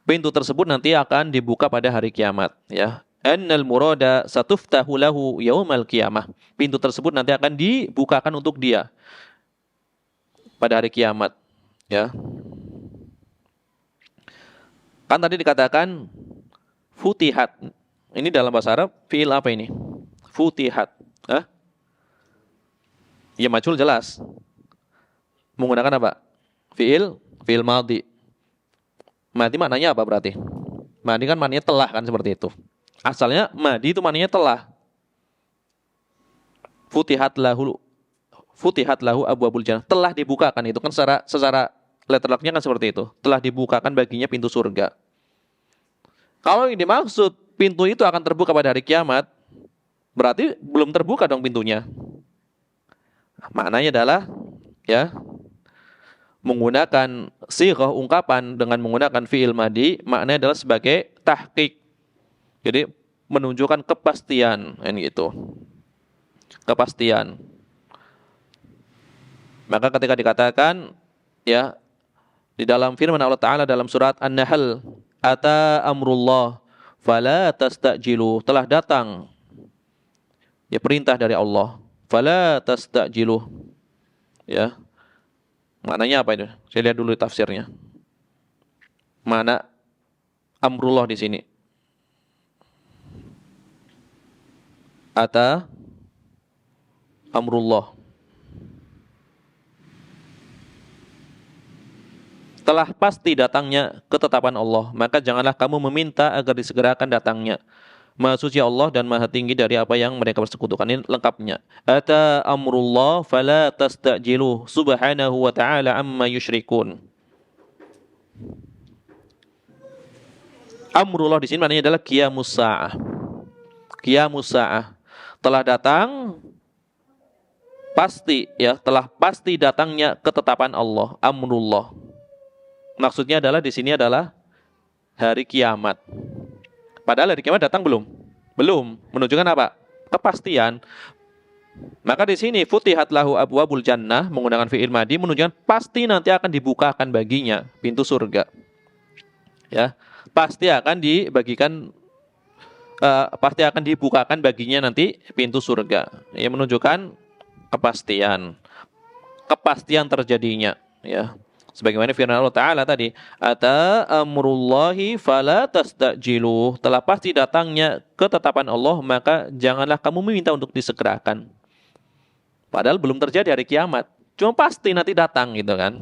pintu tersebut nanti akan dibuka pada hari kiamat, ya. annal murada satuftahu lahu yaumal qiyamah. Pintu tersebut nanti akan dibukakan untuk dia pada hari kiamat, ya. Kan tadi dikatakan futihat. Ini dalam bahasa Arab fiil apa ini? Futihat. Hah? Ya majhul jelas. Menggunakan apa? Fiil madhi. Madhi maknanya apa berarti? Madhi kan maknanya telah kan seperti itu. Asalnya madhi itu maknanya telah. Futihat lahu abwabul jannah. Telah dibukakan, itu kan secara letter luck-nya kan seperti itu. Telah dibukakan baginya pintu surga. Kalau yang dimaksud pintu itu akan terbuka pada hari kiamat, berarti belum terbuka dong pintunya. Maknanya adalah, ya, menggunakan sighah ungkapan dengan menggunakan fi'il madhi, maknanya adalah sebagai tahqiq. Jadi menunjukkan kepastian, ini gitu. Kepastian. Maka ketika dikatakan, ya, di dalam firman Allah Ta'ala dalam surat An-Nahl, ata amrullah fala tastajilu, telah datang, ya, perintah dari Allah, fala tastajilu, ya. Maknanya apa itu? Saya lihat dulu tafsirnya. Mana amrullah di sini? Ata amrullah, telah pasti datangnya ketetapan Allah, maka janganlah kamu meminta agar disegerakan datangnya. Maha suci Allah dan maha tinggi dari apa yang mereka persekutukan. Ini lengkapnya. Ata amrullah fala tastajiluh subhanahu wa ta'ala amma yusyrikun. Amrullah di sini maknanya adalah qiyamus sa'ah. Qiyamus sa'ah. Telah datang pasti, ya, telah pasti datangnya ketetapan Allah, amrullah. Maksudnya adalah di sini adalah hari kiamat. Padahal hari kiamat datang belum? Belum. Menunjukkan apa? Kepastian. Maka di sini futihat lahu abwabul jannah menggunakan fi'il madhi menunjukkan pasti nanti akan dibukakan baginya pintu surga. Ya, pasti akan dibukakan baginya nanti pintu surga. Yang menunjukkan kepastian terjadinya, ya. Sebagaimana firman Allah Ta'ala tadi, ata amrullahi fala tastajiluh, telah pasti datangnya ketetapan Allah, maka janganlah kamu meminta untuk disegerakan. Padahal belum terjadi hari kiamat, cuma pasti nanti datang, gitu kan.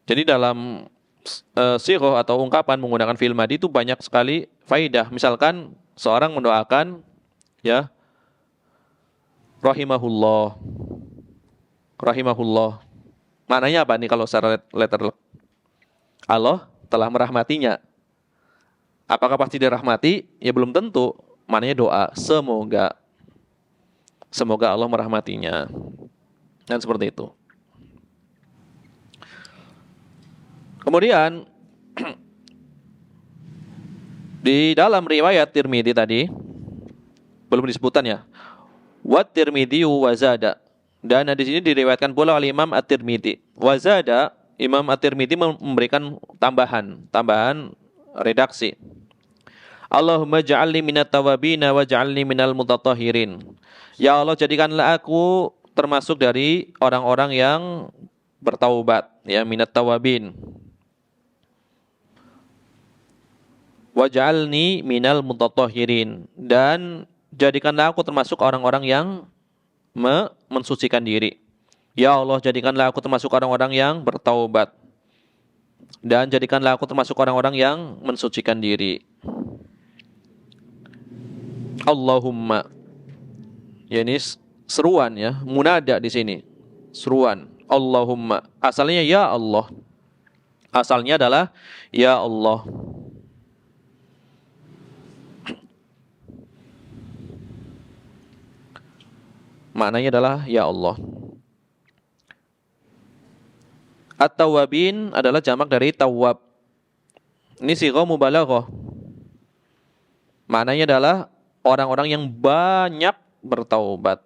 Jadi dalam sighah atau ungkapan menggunakan fi'il madhi itu banyak sekali faidah. Misalkan seorang mendoakan, ya, rahimahullah. Maknanya apa nih kalau secara letter? Allah telah merahmatinya. Apakah pasti dirahmati? Ya belum tentu. Maknanya doa, semoga Allah merahmatinya. Dan seperti itu. Kemudian di dalam riwayat Tirmidzi tadi belum disebutkan, ya. Wa Tirmidzi wa zada. Dan di sini diriwayatkan pula oleh Imam At-Tirmidzi. Wazada, Imam At-Tirmidzi memberikan tambahan redaksi. Allahumma ja'alni minat tawabina wa ja'alni minal mutatahhirin. Ya Allah, jadikanlah aku termasuk dari orang-orang yang bertaubat, ya, minat tawabin. Wa ja'alni minal mutatahhirin, dan jadikanlah aku termasuk orang-orang yang mensucikan diri. Ya Allah, jadikanlah aku termasuk orang-orang yang bertaubat. Dan jadikanlah aku termasuk orang-orang yang mensucikan diri. Allahumma. Ya, ini seruan, ya, munada di sini. Seruan. Allahumma. Asalnya ya Allah. Asalnya adalah ya Allah. Maknanya adalah ya Allah. At-tawwabin adalah jamak dari tawwab. Ini sighah mubalaghah. Maknanya adalah orang-orang yang banyak bertaubat.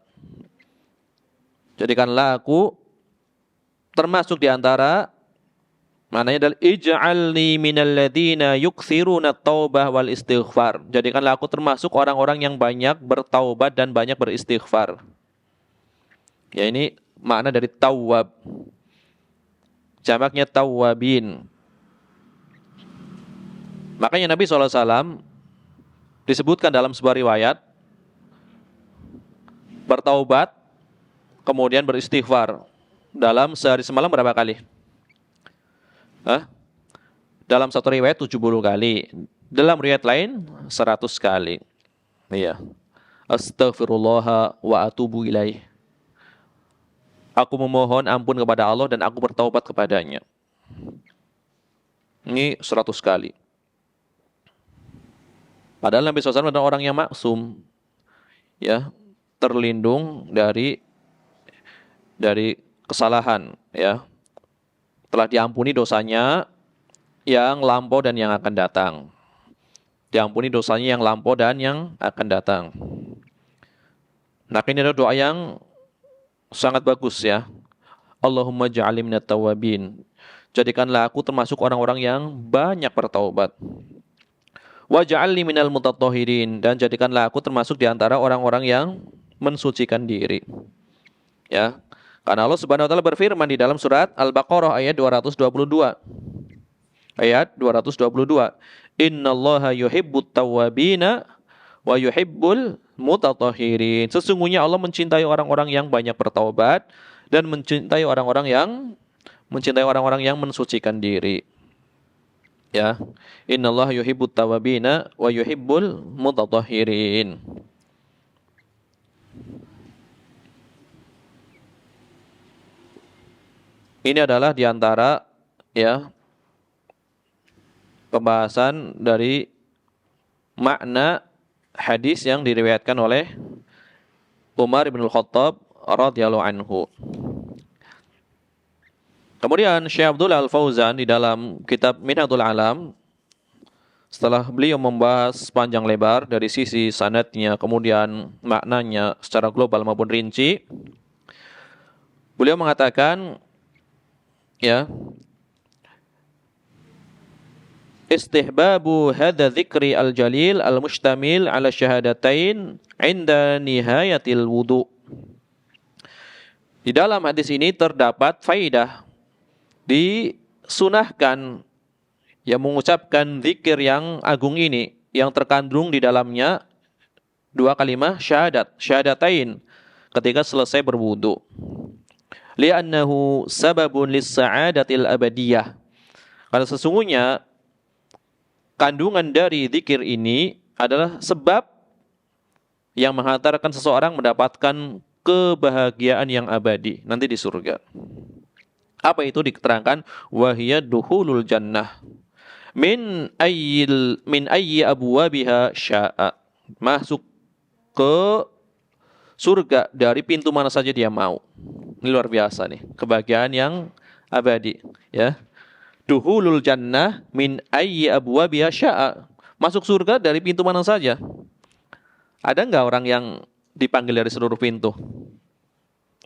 Jadikanlah aku termasuk di antara Maknanya adalah ij'alni minal ladzina yukthiruna taubah wal istighfar. Jadikanlah aku termasuk orang-orang yang banyak bertaubat dan banyak beristighfar. Ya, ini makna dari tawwab. Jamaknya tawwabin. Makanya Nabi SAW disebutkan dalam sebuah riwayat bertaubat kemudian beristighfar dalam sehari semalam berapa kali? Hah? Dalam satu riwayat 70 kali. Dalam riwayat lain 100 kali. Iya. Astaghfirullah wa atubu ilaih. Aku memohon ampun kepada Allah dan aku bertaubat kepadanya. Ini 100 kali. Padahal Nabi SAW adalah orang yang maksum. Ya, terlindung dari kesalahan, ya. Telah diampuni dosanya yang lampau dan yang akan datang. Diampuni dosanya yang lampau dan yang akan datang. Nah, ini adalah doa yang sangat bagus, ya. Allahumma ja'alni minat tawwabin. Jadikanlah aku termasuk orang-orang yang banyak bertaubat. Wa ja'alni minal mutatahhirin, dan jadikanlah aku termasuk di antara orang-orang yang mensucikan diri. Ya. Karena Allah Subhanahu wa taala berfirman di dalam surat Al-Baqarah ayat 222. Ayat 222. Innallaha yuhibbut tawwabina wa yuhibbul mutatahhirin. Sesungguhnya Allah mencintai orang-orang yang banyak bertaubat dan mencintai orang-orang yang mensucikan diri. Ya. Innallaha yuhibbut tawwabina wa yuhibbul mutatahhirin. Ini adalah diantara, ya, pembahasan dari makna hadis yang diriwayatkan oleh Umar bin Al-Khattab radhiyallahu anhu. Kemudian Syekh Abdullah Al-Fauzan di dalam kitab Minhatul Alam, setelah beliau membahas panjang lebar dari sisi sanadnya, kemudian maknanya secara global maupun rinci, beliau mengatakan, ya, istihbabu hadza dzikri al-jalil al-mustamil ala syahadatain inda nihayatil wudu. Di dalam hadis ini terdapat faidah, disunahkan yang mengucapkan zikir yang agung ini, yang terkandung di dalamnya dua kalimat syahadatain ketika selesai berwudu. Li'annahu sababun lis-sa'adatil abadiyah. Karena sesungguhnya kandungan dari zikir ini adalah sebab yang menghantarkan seseorang mendapatkan kebahagiaan yang abadi nanti di surga. Apa itu? Diterangkan wahiya duhulul jannah min ayyi abwabiha sya'a. Masuk ke surga dari pintu mana saja dia mau. Ini luar biasa nih, kebahagiaan yang abadi, ya. Duhulul jannah min ayyi abwabiha sya'a. Masuk surga dari pintu mana saja. Ada enggak orang yang dipanggil dari seluruh pintu?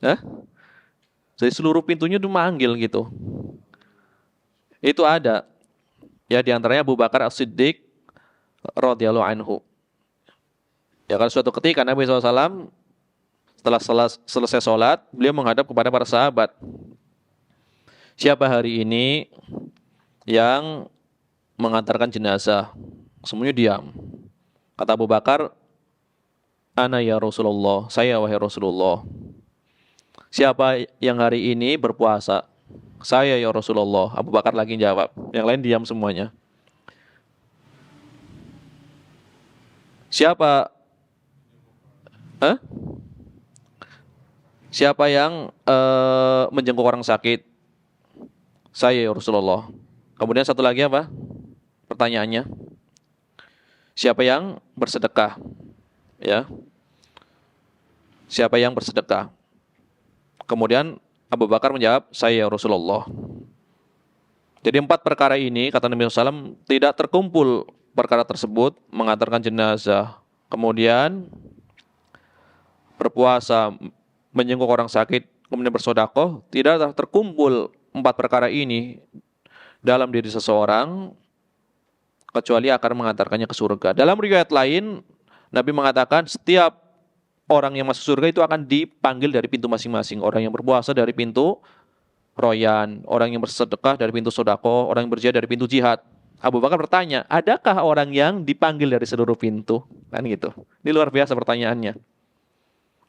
Hah? Dari seluruh pintunya itu manggil gitu. Itu ada. Ya, di antaranya Abu Bakar As-Siddiq radhiyallahu anhu. Ya, kan suatu ketika Nabi SAW setelah selesai sholat, beliau menghadap kepada para sahabat. Siapa hari ini yang mengantarkan jenazah? Semuanya diam. Kata Abu Bakar, ana ya Rasulullah, saya wahai Rasulullah. Siapa yang hari ini berpuasa? Saya ya Rasulullah. Abu Bakar lagi jawab. Yang lain diam semuanya. Siapa? Siapa yang menjenguk orang sakit? Saya ya Rasulullah. Kemudian satu lagi apa? Pertanyaannya. Siapa yang bersedekah? Ya. Siapa yang bersedekah? Kemudian Abu Bakar menjawab, saya ya Rasulullah. Jadi 4 perkara ini, kata Nabi SAW, tidak terkumpul perkara tersebut, mengantarkan jenazah, kemudian berpuasa, menjenguk orang sakit, kemudian bersedekah, tidak terkumpul 4 perkara ini dalam diri seseorang kecuali akan mengantarkannya ke surga. Dalam riwayat lain, Nabi mengatakan setiap orang yang masuk surga itu akan dipanggil dari pintu masing-masing. Orang yang berpuasa dari pintu royan, orang yang bersedekah dari pintu sodako, orang yang berjihad dari pintu jihad. Abu Bakar bertanya, adakah orang yang dipanggil dari seluruh pintu? Kan gitu. Ini luar biasa pertanyaannya.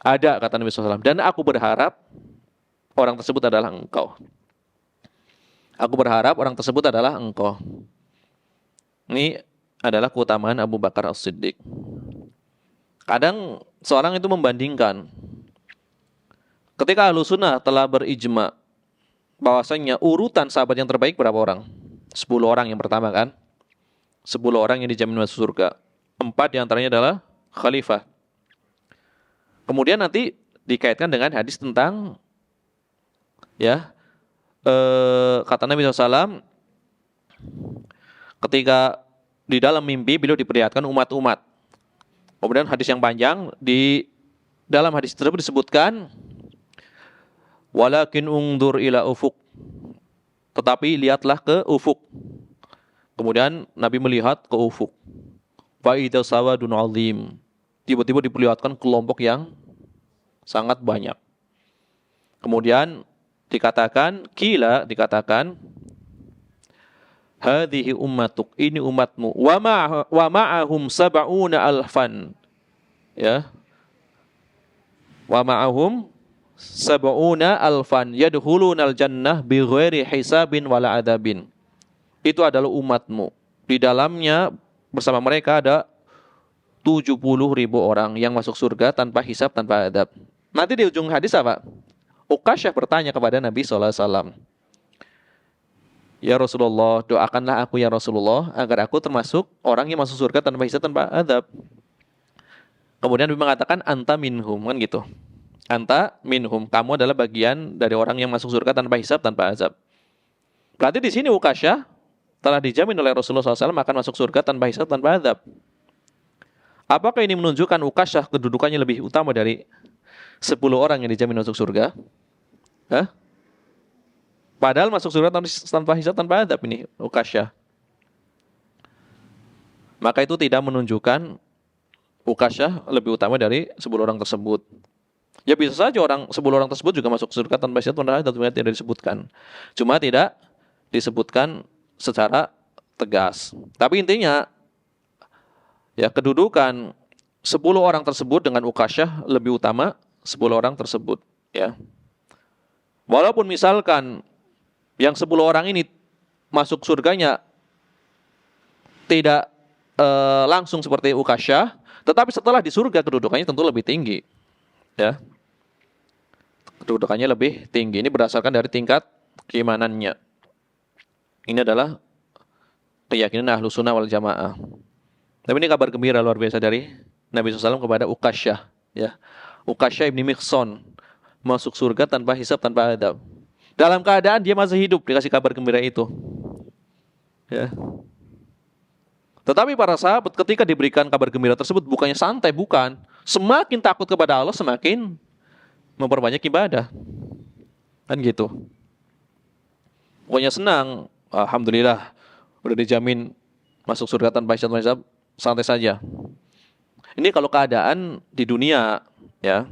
Ada, kata Nabi SAW. Dan aku berharap orang tersebut adalah engkau. Aku berharap orang tersebut adalah engkau. Ini adalah keutamaan Abu Bakar As-Siddiq. Kadang seorang itu membandingkan. Ketika Ahlussunnah telah berijma bahwasanya urutan sahabat yang terbaik berapa orang? 10 orang yang pertama kan? 10 orang yang dijamin masuk surga. 4 diantaranya adalah khalifah. Kemudian nanti dikaitkan dengan hadis tentang kata Nabi SAW ketika di dalam mimpi beliau diperlihatkan umat-umat. Kemudian hadis yang panjang di dalam hadis tersebut disebutkan walakin ungdur ila ufuk. Tetapi lihatlah ke ufuk. Kemudian Nabi melihat ke ufuk. Fa idza sawadun azim. Tiba-tiba diperlihatkan kelompok yang sangat banyak. Kemudian dikatakan hadhihi ummatuk, ini umatmu, wa ma'ahum sab'una alfan. Ya. Wa ma'ahum sab'una alfan yadkhulunal jannah bighairi hisabin wala adabin. Itu adalah umatmu. Di dalamnya bersama mereka ada 70.000 orang yang masuk surga tanpa hisab, tanpa adab. Nanti di ujung hadis apa? Ukasyah bertanya kepada Nabi SAW. Ya Rasulullah, doakanlah aku ya Rasulullah agar aku termasuk orang yang masuk surga tanpa hisab, tanpa adab. Kemudian Nabi mengatakan anta minhum, kan gitu. Anta minhum, kamu adalah bagian dari orang yang masuk surga tanpa hisab, tanpa azab. Berarti di sini Ukasyah telah dijamin oleh Rasulullah SAW akan masuk surga tanpa hisab, tanpa azab. Apakah ini menunjukkan Ukasyah kedudukannya lebih utama dari 10 orang yang dijamin masuk surga? Hah? Padahal masuk surga tanpa hisab, tanpa azab ini Ukasyah. Maka itu tidak menunjukkan Ukasyah lebih utama dari 10 orang tersebut. Ya bisa saja 10 orang tersebut juga masuk surga tanpa hisab, tanpa azab, tidak disebutkan. Cuma tidak disebutkan secara tegas. Tapi intinya ya kedudukan 10 orang tersebut dengan Ukasyah lebih utama 10 orang tersebut, ya. Walaupun misalkan yang 10 orang ini masuk surganya tidak langsung seperti Ukasyah, tetapi setelah di surga kedudukannya tentu lebih tinggi, ya. Kedudukannya lebih tinggi. Ini berdasarkan dari tingkat keimanannya. Ini adalah keyakinan Ahlussunnah wal Jamaah. Tapi ini kabar gembira luar biasa dari Nabi SAW kepada Ukasyah, ya. Ukasyah ibn Mihsan masuk surga tanpa hisab, tanpa adab. Dalam keadaan dia masih hidup dikasih kabar gembira itu. Ya. Tetapi para sahabat ketika diberikan kabar gembira tersebut bukannya santai, bukan. Semakin takut kepada Allah, semakin memperbanyak ibadah. Kan gitu. Pokoknya senang, alhamdulillah udah dijamin masuk surga tanpa hisab, santai saja. Ini kalau keadaan di dunia, ya.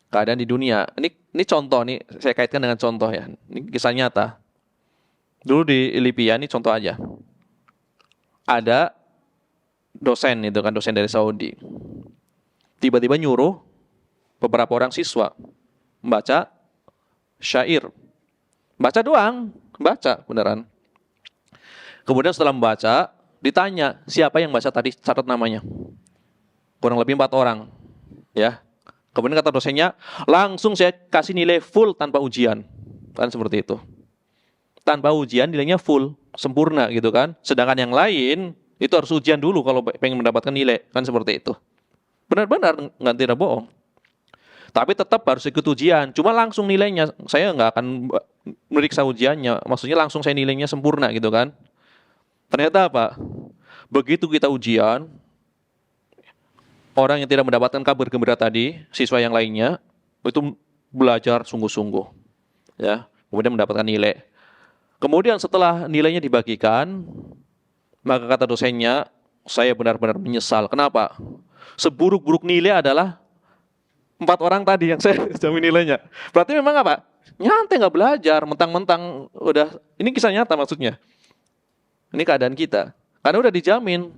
Keadaan di dunia. Ini contoh nih, saya kaitkan dengan contoh ya. Ini kisah nyata. Dulu di Libya, ini contoh aja. Ada dosen itu kan, dosen dari Saudi. Tiba-tiba nyuruh beberapa orang siswa membaca syair. Baca doang, baca beneran. Kemudian setelah membaca, ditanya siapa yang baca tadi, catat namanya. Kurang lebih 4 orang, ya. Kemudian kata dosennya, langsung saya kasih nilai full tanpa ujian, kan seperti itu. Tanpa ujian nilainya full, sempurna gitu kan. Sedangkan yang lain itu harus ujian dulu kalau pengen mendapatkan nilai, kan seperti itu. Benar-benar nggak tidak bohong. Tapi tetap harus ikut ujian. Cuma langsung nilainya, saya nggak akan meriksa ujiannya. Maksudnya langsung saya nilainya sempurna gitu kan. Ternyata apa? Begitu kita ujian, orang yang tidak mendapatkan kabar gembira tadi, siswa yang lainnya, itu belajar sungguh-sungguh. Ya, kemudian mendapatkan nilai. Kemudian setelah nilainya dibagikan, maka kata dosennya, saya benar-benar menyesal. Kenapa? Seburuk-buruk nilai adalah 4 orang tadi yang saya jamin nilainya. Berarti memang apa? Nyantai nggak belajar, mentang-mentang udah, ini kisah nyata maksudnya. Ini keadaan kita. Karena udah dijamin,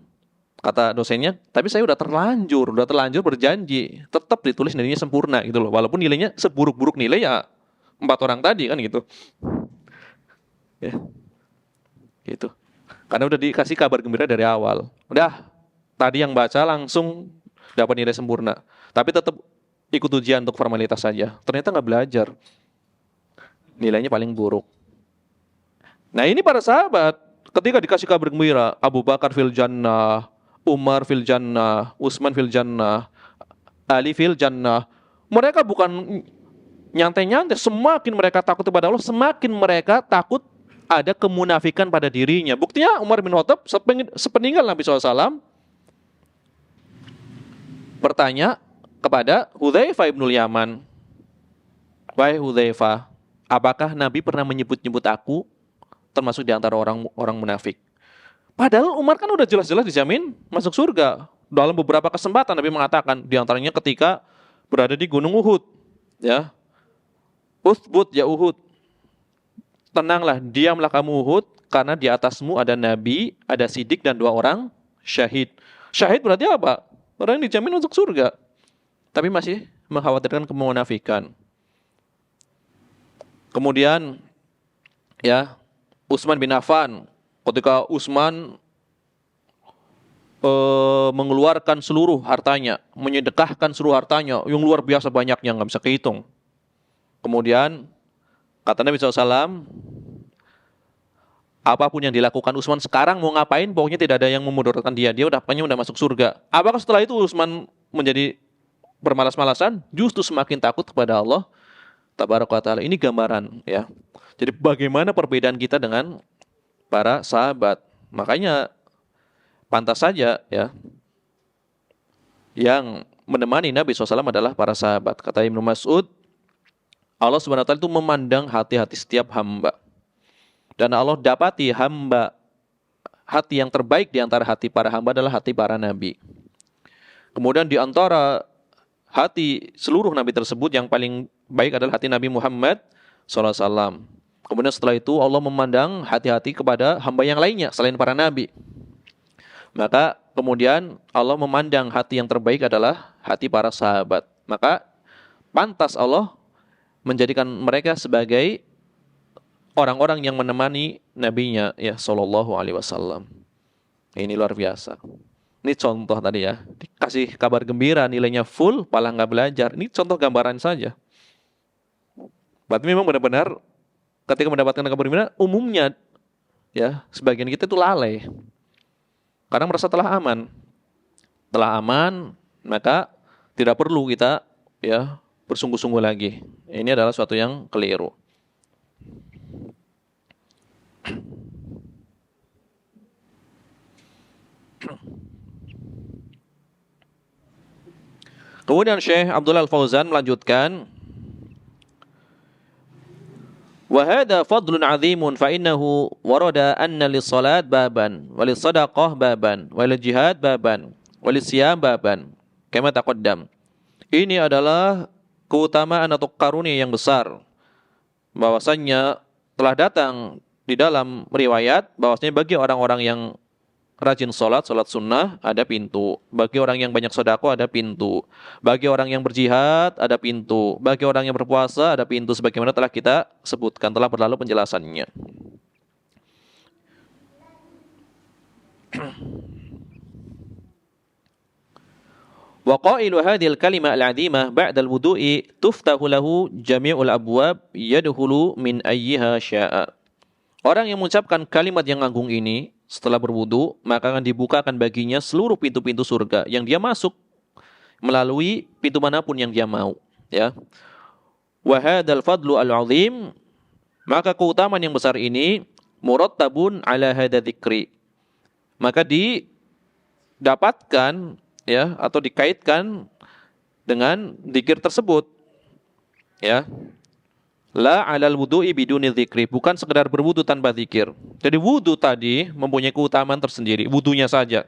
kata dosennya, tapi saya udah terlanjur berjanji, tetap ditulis nilainya sempurna gitu loh. Walaupun nilainya seburuk-buruk nilai ya 4 orang tadi kan gitu. Ya, gitu. Karena udah dikasih kabar gembira dari awal. Udah, tadi yang baca langsung dapat nilai sempurna. Tapi tetap ikut ujian untuk formalitas saja. Ternyata nggak belajar. Nilainya paling buruk. Nah ini para sahabat, ketika dikasih kabar gembira, Abu Bakar fil jannah, Umar fil jannah, Utsman fil jannah, Ali fil jannah. Mereka bukan nyantai-nyantai, semakin mereka takut kepada Allah, semakin mereka takut ada kemunafikan pada dirinya. Buktinya Umar bin Khattab sepeninggal Nabi SAW bertanya kepada Hudzaifah ibnul Yaman, wahai Hudzaifah, apakah Nabi pernah menyebut-nyebut aku termasuk di antara orang munafik? Padahal Umar kan udah jelas-jelas dijamin masuk surga. Dalam beberapa kesempatan Nabi mengatakan, di antaranya ketika berada di Gunung Uhud, ya, Uthbut ya Uhud, tenanglah, diamlah kamu Uhud, karena di atasmu ada Nabi, ada Siddiq dan 2 orang syahid. Syahid berarti apa? Orang yang dijamin untuk surga. Tapi masih mengkhawatirkan kemunafikan. Kemudian ya, Utsman bin Affan, ketika Utsman mengeluarkan seluruh hartanya, menyedekahkan seluruh hartanya, yang luar biasa banyaknya, nggak bisa kehitung. Kemudian kata Nabi SAW, apapun yang dilakukan Utsman sekarang mau ngapain, pokoknya tidak ada yang memudaratkan dia. Dia udah masuk surga. Apakah setelah itu Utsman menjadi bermalas-malasan? Justru semakin takut kepada Allah Tabaraka wa Ta'ala. Ini gambaran ya. Jadi bagaimana perbedaan kita dengan para sahabat. Makanya pantas saja ya, yang menemani Nabi SAW adalah para sahabat. Kata Ibnu Mas'ud, Allah Subhanahu wa Ta'ala itu memandang hati-hati setiap hamba. Dan Allah dapati hati yang terbaik di antara hati para hamba adalah hati para nabi. Kemudian di antara hati seluruh nabi tersebut yang paling baik adalah hati Nabi Muhammad SAW. Kemudian setelah itu Allah memandang hati-hati kepada hamba yang lainnya selain para nabi. Maka kemudian Allah memandang hati yang terbaik adalah hati para sahabat. Maka pantas Allah menjadikan mereka sebagai orang-orang yang menemani nabinya ya sallallahu alaihi wasallam. Ini luar biasa. Ini contoh tadi ya, dikasih kabar gembira nilainya full, malah nggak belajar. Ini contoh gambaran saja. Berarti memang benar-benar ketika mendapatkan kabar gembira, umumnya ya sebagian kita itu lalai. Karena merasa telah aman. Telah aman, maka tidak perlu kita ya bersungguh-sungguh lagi. Ini adalah suatu yang keliru. Kemudian Syekh Abdullah Al-Fauzan melanjutkan, wa hadza fadlun 'azimun fa innahu warada anna lis-salat baban wa lis-shadaqah baban wa lil-jihad baban wa lis-siyam baban kama taqaddam. Ini adalah keutamaan atau karunia yang besar, bahwasannya telah datang di dalam riwayat bahwasanya bagi orang-orang yang rajin sholat sunnah ada pintu, bagi orang yang banyak sedekah ada pintu, bagi orang yang berjihad ada pintu, bagi orang yang berpuasa ada pintu, sebagaimana telah kita sebutkan, telah berlalu penjelasannya. Wa qailu hadhil kalimah al-'azimah ba'da al-wudu'i tuftahu lahu jami'ul abwab yadkhulu min ayyiha sya'a. Orang yang mengucapkan kalimat yang agung ini setelah berwudu, maka akan dibukakan baginya seluruh pintu-pintu surga yang dia masuk melalui pintu manapun yang dia mau, ya. Wa hadzal fadlu al-'azim, maka keutamaan yang besar ini murattabun ala hadza dzikri. Maka didapatkan ya atau dikaitkan dengan zikir tersebut, ya. La 'alal wudu'i biduni dzikri, bukan sekedar berwudu tanpa zikir. Jadi wudu tadi mempunyai keutamaan tersendiri, wudunya saja.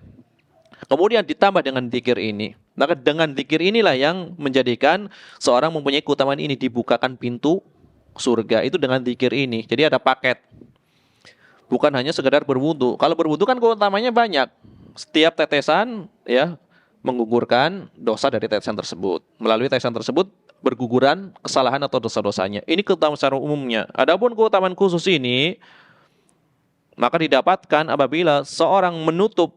Kemudian ditambah dengan zikir ini. Maka dengan zikir inilah yang menjadikan seorang mempunyai keutamaan ini, dibukakan pintu surga itu dengan zikir ini. Jadi ada paket. Bukan hanya sekedar berwudu. Kalau berwudu kan keutamanya banyak. Setiap tetesan ya menggugurkan dosa dari tetesan tersebut. Melalui tetesan tersebut berguguran kesalahan atau dosa-dosanya. Ini keutamaan secara umumnya. Adapun keutamaan khusus ini maka didapatkan apabila seorang menutup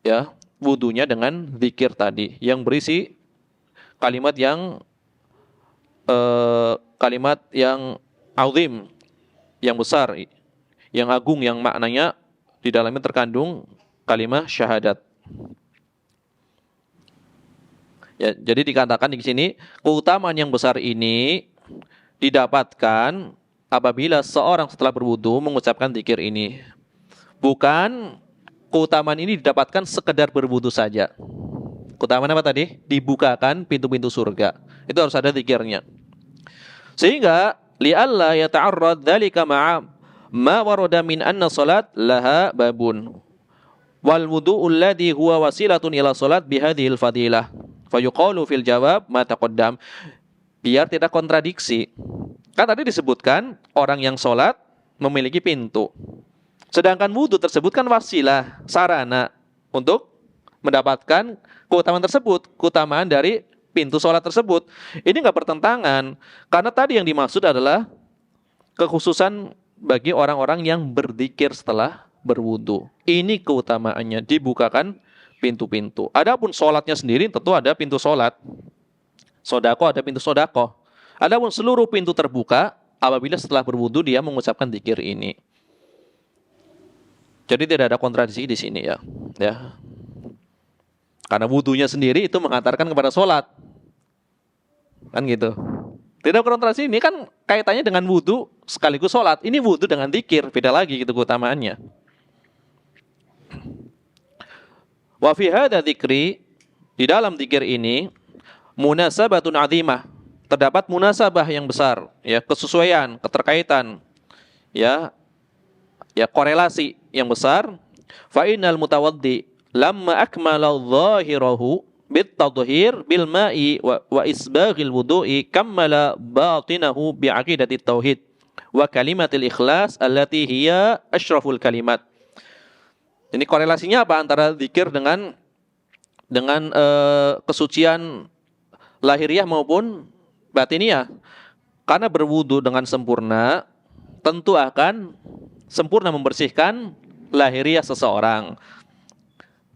ya wudunya dengan zikir tadi yang berisi kalimat yang azim, yang besar, yang agung, yang maknanya di dalamnya terkandung kalimat syahadat. Ya, jadi dikatakan di sini keutamaan yang besar ini didapatkan apabila seorang setelah berwudu mengucapkan zikir ini. Bukan keutamaan ini didapatkan sekedar berwudu saja. Keutamaan apa tadi? Dibukakan pintu-pintu surga. Itu harus ada zikirnya. Sehingga li'alla yata'arrad dzalika ma'a ma warada min anna salat laha babun wal wudu'u alladhi huwa wasilatun ila salat bihadhil fadilah fayuqalu fil jawab ma taqaddam, biar tidak kontradiksi. Kan tadi disebutkan orang yang sholat memiliki pintu, sedangkan wudu tersebut kan wasilah, sarana untuk mendapatkan keutamaan tersebut, keutamaan dari pintu sholat tersebut. Ini nggak bertentangan, karena tadi yang dimaksud adalah kekhususan bagi orang-orang yang berzikir setelah berwudu. Ini keutamaannya, dibukakan pintu-pintu. Adapun sholatnya sendiri tentu ada pintu sholat. Sodako ada pintu sodako. Adapun seluruh pintu terbuka apabila setelah berwudu dia mengucapkan zikir ini. Jadi tidak ada kontradiksi di sini ya. Karena wudunya sendiri itu mengantarkan kepada sholat. Kan gitu. Tidak kontradiksi, ini kan kaitannya dengan wudu sekaligus sholat. Ini wudu dengan zikir, beda lagi gitu keutamaannya. Wa fi hadza dzikri, di dalam zikir ini munasabatun azimah, terdapat munasabah yang besar, ya, kesesuaian, keterkaitan, ya korelasi yang besar. Fa innal mutawaddi lamma akmala dhahirahu bit tadhhir bil ma'i wa isbaghil wudu'i kammala batinahu bi aqidati tauhid wa kalimatil ikhlas allati hiya asyraful kalimat. Ini korelasinya apa antara zikir dengan kesucian lahiriah maupun batiniah? Karena berwudu dengan sempurna tentu akan sempurna membersihkan lahiriah seseorang.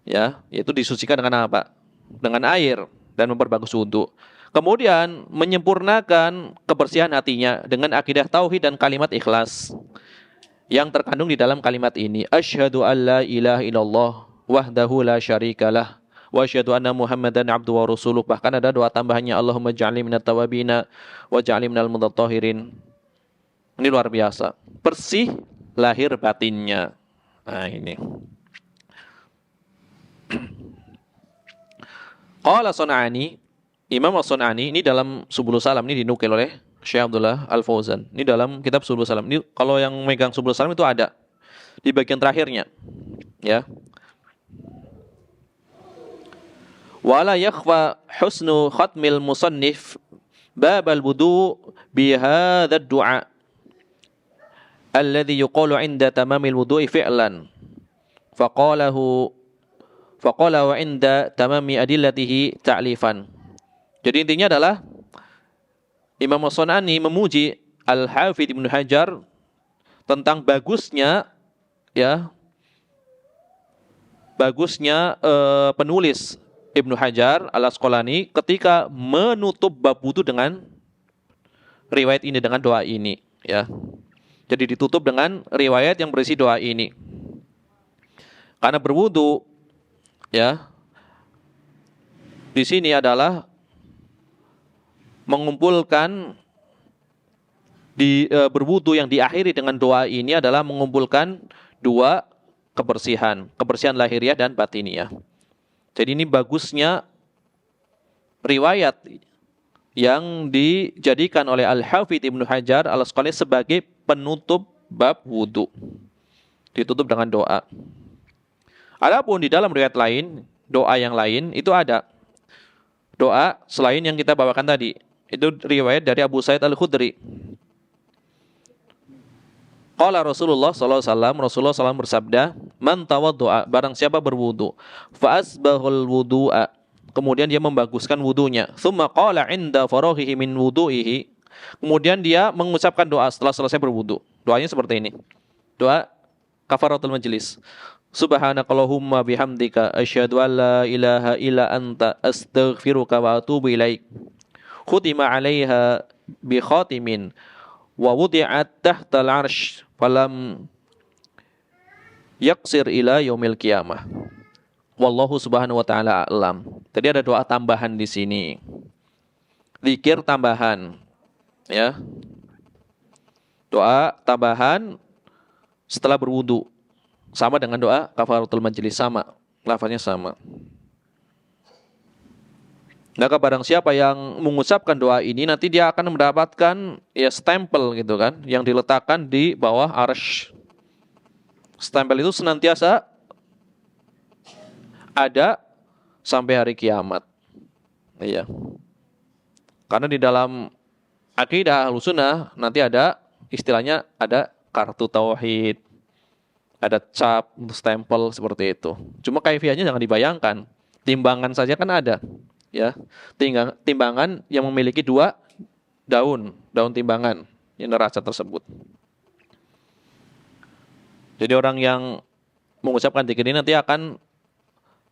Ya, yaitu disucikan dengan apa? Dengan air dan memperbagus wudu. Kemudian menyempurnakan kebersihan hatinya dengan akidah tauhid dan kalimat ikhlas yang terkandung di dalam kalimat ini. Asyhadu an la ilaha illallah wahdahu la syarikalah wa asyhadu anna Muhammadan abduhu wa rasuluh. Bahkan ada doa tambahannya, Allahumma ja'alni minat tawabina wa ja'alni minal mutatahhirin. Ini luar biasa. Bersih lahir batinnya. Nah ini. Qala Sun'ani, Imam As-Sun'ani ini dalam Subulus Salam ini dinukil oleh Syekh Abdullah Al-Fauzan. Ini dalam kitab Subulus Salam. Ini kalau yang megang Subulus Salam itu ada di bagian terakhirnya. Ya. Wala yakhfa husnu khatmil musannif babal wudu bi hadzal du'a alladhi yuqalu 'inda tamamil wudu'i fi'lan. Faqala wa 'inda tamami adillatihi ta'lifan. Jadi intinya adalah Imam As-Sun'ani memuji Al-Hafidz Ibnu Hajar tentang bagusnya penulis Ibnu Hajar Al-Asqalani ketika menutup bab wudu dengan riwayat ini, dengan doa ini, ya. Jadi ditutup dengan riwayat yang berisi doa ini. Karena berwudu, ya, di sini adalah mengumpulkan berwudu yang diakhiri dengan doa ini adalah mengumpulkan dua kebersihan lahiriah dan batiniah. Jadi ini bagusnya riwayat yang dijadikan oleh Al-Hafidz Ibnu Hajar Al-Asqalani sebagai penutup bab wudu. Ditutup dengan doa. Adapun di dalam riwayat lain, doa yang lain itu ada doa selain yang kita bawakan tadi. Itu riwayat dari Abu Sa'id Al-Khudri. Qala Rasulullah sallallahu alaihi wasallam, Rasulullah SAW bersabda, "Man tawaddu'a, barang siapa berwudu, fa asbahul wudu'a." Kemudian dia membaguskan wudunya. Tsumma qala 'inda faraghihi min wudu'ihi. Kemudian dia mengucapkan doa setelah selesai berwudu. Doanya seperti ini. Doa kafaratul majlis. Subhanakallahumma bihamdika asyhadu an la ilaha illa anta astaghfiruka wa atubu ilaik. Khutima 'alaiha bi khatimin wa wudi'at tahtal 'arsy falam yaksir ila yaumil qiyamah. Wallahu subhanahu wa ta'ala a'lam. Tadi ada doa tambahan di sini. Zikir tambahan. Ya. Doa tambahan setelah berwudu. Sama dengan doa kafaratul majlis, sama. Lafaznya sama. Maka barang siapa yang mengucapkan doa ini, nanti dia akan mendapatkan ya stempel gitu kan, yang diletakkan di bawah arsy. Stempel itu senantiasa ada sampai hari kiamat. Iya. Karena di dalam akidah Ahlussunnah nanti ada istilahnya ada kartu tauhid, ada cap, stempel seperti itu. Cuma kaifiahnya jangan dibayangkan. Timbangan saja kan ada, ya. Timbangan yang memiliki 2 daun timbangan yang neraca tersebut. Jadi orang yang mengucapkan dzikir ini nanti akan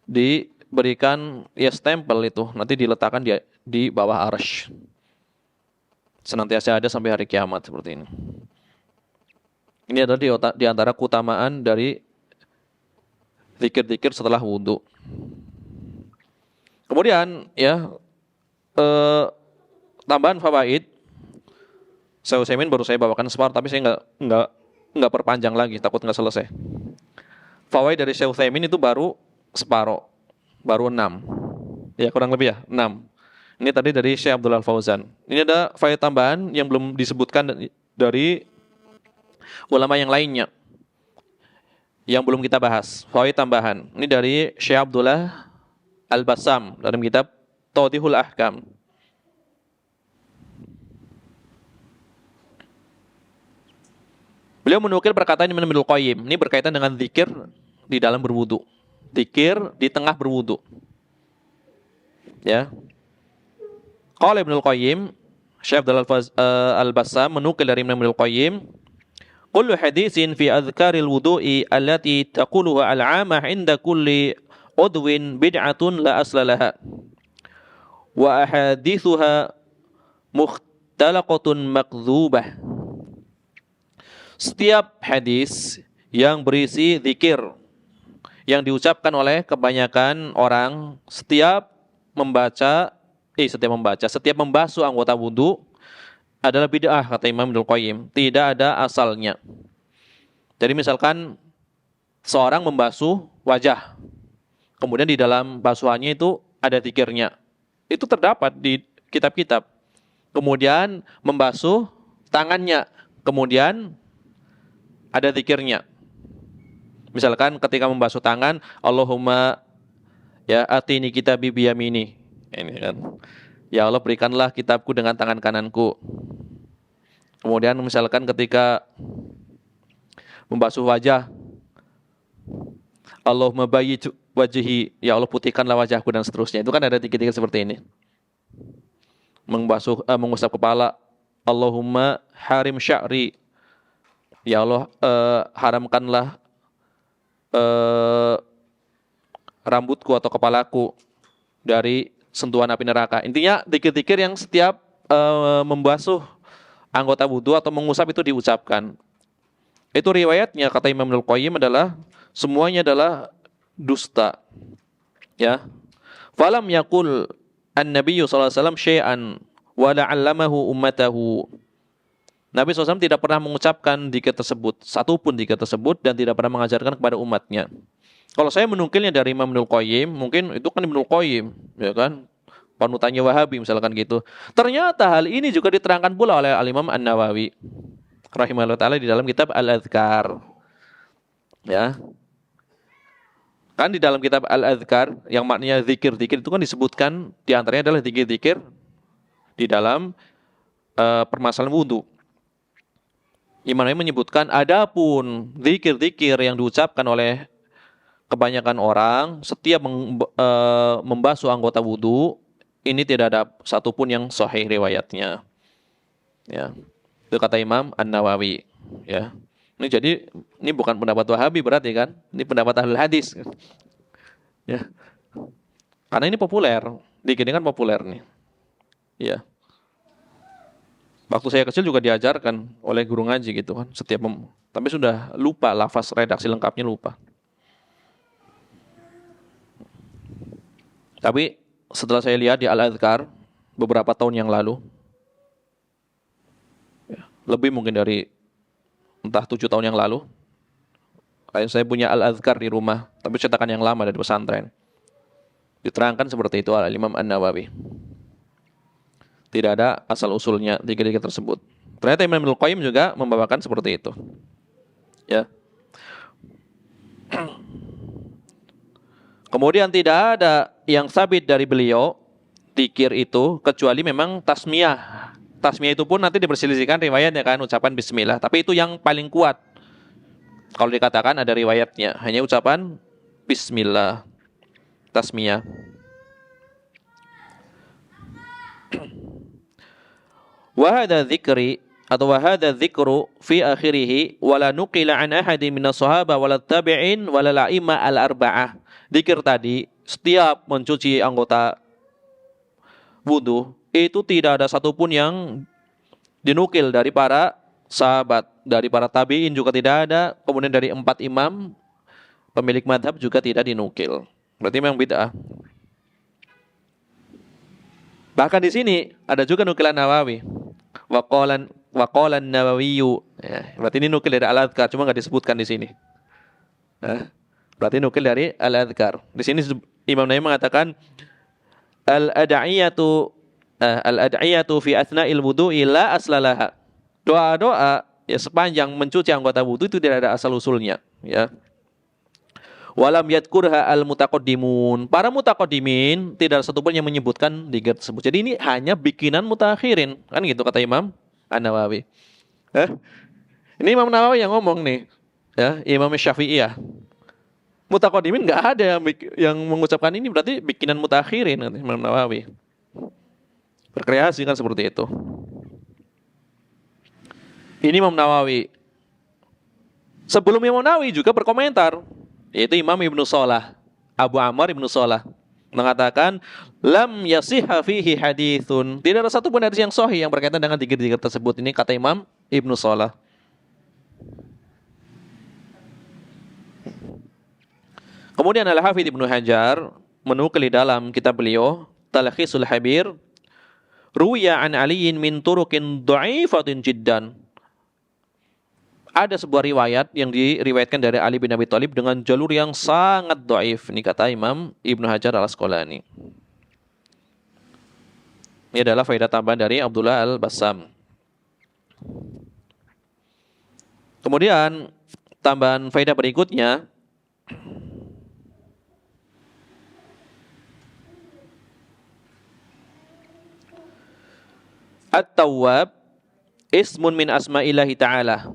diberikan ya stempel itu, nanti diletakkan di bawah arsy. Senantiasa ada sampai hari kiamat seperti ini. Ini adalah di antara keutamaan dari zikir-zikir setelah wudu. Kemudian ya tambahan fawaid. Saya Utsaimin baru saya bawakan separuh, tapi saya nggak perpanjang lagi, takut nggak selesai. Fawaid dari Syekh Utsaimin itu baru separuh, baru 6. Ya kurang lebih ya 6. Ini tadi dari Syekh Abdul Fauzan. Ini ada faedah tambahan yang belum disebutkan dari ulama yang lainnya, yang belum kita bahas. Faedah tambahan. Ini dari Syekh Abdullah Al-Bassam dalam kitab Tawdihul Ahkam. Beliau menukil perkataan Imam Ibnul Qayyim. Ini berkaitan dengan zikir di dalam berwudu. Zikir di tengah berwudu. Ya. Qala Ibnul Qayyim, Syekh Abdul Al-Bassam menukil dari Imam Ibnul Qayyim, kullu haditsin fi adhkaril wudu'i allati taquluha al-'amah 'inda kulli udwin bid'atun la asla laha. Wa ahadithuha mukhtalaqatun makdzubah. Setiap hadis yang berisi zikir yang diucapkan oleh kebanyakan orang setiap membasuh anggota wudu adalah bid'ah, kata Imam Ibnul Qayyim. Tidak ada asalnya. Jadi misalkan seorang membasuh wajah, kemudian di dalam basuhannya itu ada zikirnya. Itu terdapat di kitab-kitab. Kemudian membasuh tangannya, kemudian ada zikirnya. Misalkan ketika membasuh tangan, Allahumma ya atini kitabi biyamini. Ini kan. Ya Allah, berikanlah kitabku dengan tangan kananku. Kemudian misalkan ketika membasuh wajah, Allahumma bayyid wajhi, ya Allah putihkanlah wajahku, dan seterusnya. Itu kan ada zikir-zikir seperti ini. Mengusap kepala, Allahumma harim sya'ri, ya Allah haramkanlah rambutku atau kepalaku dari sentuhan api neraka. Intinya zikir-zikir yang setiap membasuh anggota wudu atau mengusap itu diucapkan. Itu riwayatnya kata Imam Ibnul Qayyim adalah semuanya adalah dusta. Ya. Falam yaqul an-nabiyyu sallallahu alaihi wasallam syai'an wa la'allamahu ummatahu. Nabi SAW tidak pernah mengucapkan zikir tersebut, satupun zikir tersebut, dan tidak pernah mengajarkan kepada umatnya. Kalau saya menukilnya dari Imam Ibnul Qayyim, mungkin itu kan Ibnul Qayyim, ya kan? panutannya Wahabi misalkan gitu. Ternyata hal ini juga diterangkan pula oleh Al-Imam An-Nawawi rahimahullah taala di dalam kitab Al-Adhkar. Ya. Kan di dalam kitab Al-Adhkar yang maknanya zikir-zikir itu kan disebutkan di antaranya adalah zikir-zikir di dalam permasalahan wudu. Imam Nawawi menyebutkan adapun zikir-zikir yang diucapkan oleh kebanyakan orang setiap membasuh anggota wudu ini tidak ada satupun yang sahih riwayatnya. Ya. Itu kata Imam An-Nawawi, ya. Ini bukan pendapat Wahabi berarti kan? Ini pendapat ahli hadis. Ya. Karena ini populer, dikini kan populer nih. Ya. Waktu saya kecil juga diajarkan oleh guru ngaji gitu kan, tapi sudah lupa lafaz redaksi lengkapnya lupa. Tapi setelah saya lihat di Al-Adhkar beberapa tahun yang lalu, ya, lebih mungkin dari entah 7 tahun yang lalu, saya punya Al-Adhkar di rumah, tapi cetakan yang lama dari pesantren. Diterangkan seperti itu oleh Imam An-Nawawi. Tidak ada asal-usulnya zikir-zikir tersebut. Ternyata Imam Ibnul Qayyim juga membawakan seperti itu. Ya. Kemudian tidak ada yang sabit dari beliau zikir itu kecuali memang tasmiyah. Tasmiyah itu pun nanti diperselisihkan riwayatnya kan, ucapan bismillah. Tapi itu yang paling kuat. Kalau dikatakan ada riwayatnya, hanya ucapan bismillah, tasmiyah. Wa hadza dzikri atau wa hadza dzikru fi akhirih wala nuqila an ahadin minas sahabah wala tabi'in wala la'imah al-arba'ah. Dzikir tadi setiap mencuci anggota wudu itu tidak ada satupun yang dinukil dari para sahabat, dari para tabi'in juga tidak ada, kemudian dari 4 imam pemilik madhab juga tidak dinukil. Berarti memang bid'ah. Bahkan di sini ada juga nukilan Nawawi. Waqalan Nawawiyu. Ya, berarti ini nukil dari Al-Adhkar, cuma nggak disebutkan di sini. Berarti nukil dari Al-Adhkar. Di sini Imam Nawawi mengatakan al-ad'iyatu fi athna'il wudu'i la aslalaha. Doa-doa ya sepanjang mencuci anggota wudu itu tidak ada asal usulnya, ya. Walam yadkurha al-mutaqaddimun. Para mutaqaddimin tidak ada satupun yang menyebutkan zikir tersebut. Jadi ini hanya bikinan mutakhirin. Kan gitu kata Imam An-Nawawi. Ini Imam Nawawi yang ngomong nih. Ya, Imam Syafi'iyah. Mutaqaddimin enggak ada yang mengucapkan ini, berarti bikinan mutakhirin kata Imam Nawawi. Berkreasi kan seperti itu. Ini Imam Nawawi. Sebelum Imam Nawawi juga berkomentar, yaitu Imam Ibnu Shalah, Abu Amr Ibnu Shalah mengatakan lam yasihha fihi haditsun. Tidak ada satupun hadis yang sahih yang berkaitan dengan zikir-zikir tersebut. Ini kata Imam Ibnu Shalah. Kemudian Al-Hafidz Ibnu Hajar menukil dalam kitab beliau Talkhisul Habir, ruwiya an Aliin min turuqin dha'ifatin jiddan. Ada sebuah riwayat yang diriwayatkan dari Ali bin Abi Thalib dengan jalur yang sangat dhaif. Ini kata Imam Ibnu Hajar Al-Asqalani. Ini adalah faedah tambahan dari Abdullah Al-Bassam. Kemudian tambahan faedah berikutnya, At-Tawwab ismun min asma'illahi ta'ala.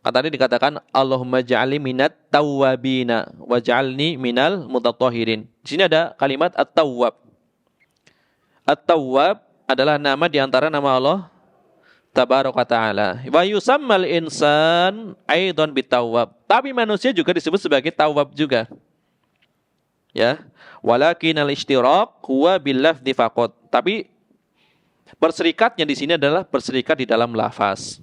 Tadi dikatakan Allahumma ja'alni minat tawwabina wa ja'alni minal mutatahhirin. Di sini ada kalimat At-Tawwab. At-Tawwab adalah nama di antara nama Allah Tabaraka Ta'ala. Wa yusammal insan aidan bitawwab. Tapi manusia juga disebut sebagai tawwab juga. Ya. Walakin al-ishtiraq huwa bil lafdhi faqat. Tapi berserikatnya di sini adalah berserikat di dalam lafaz.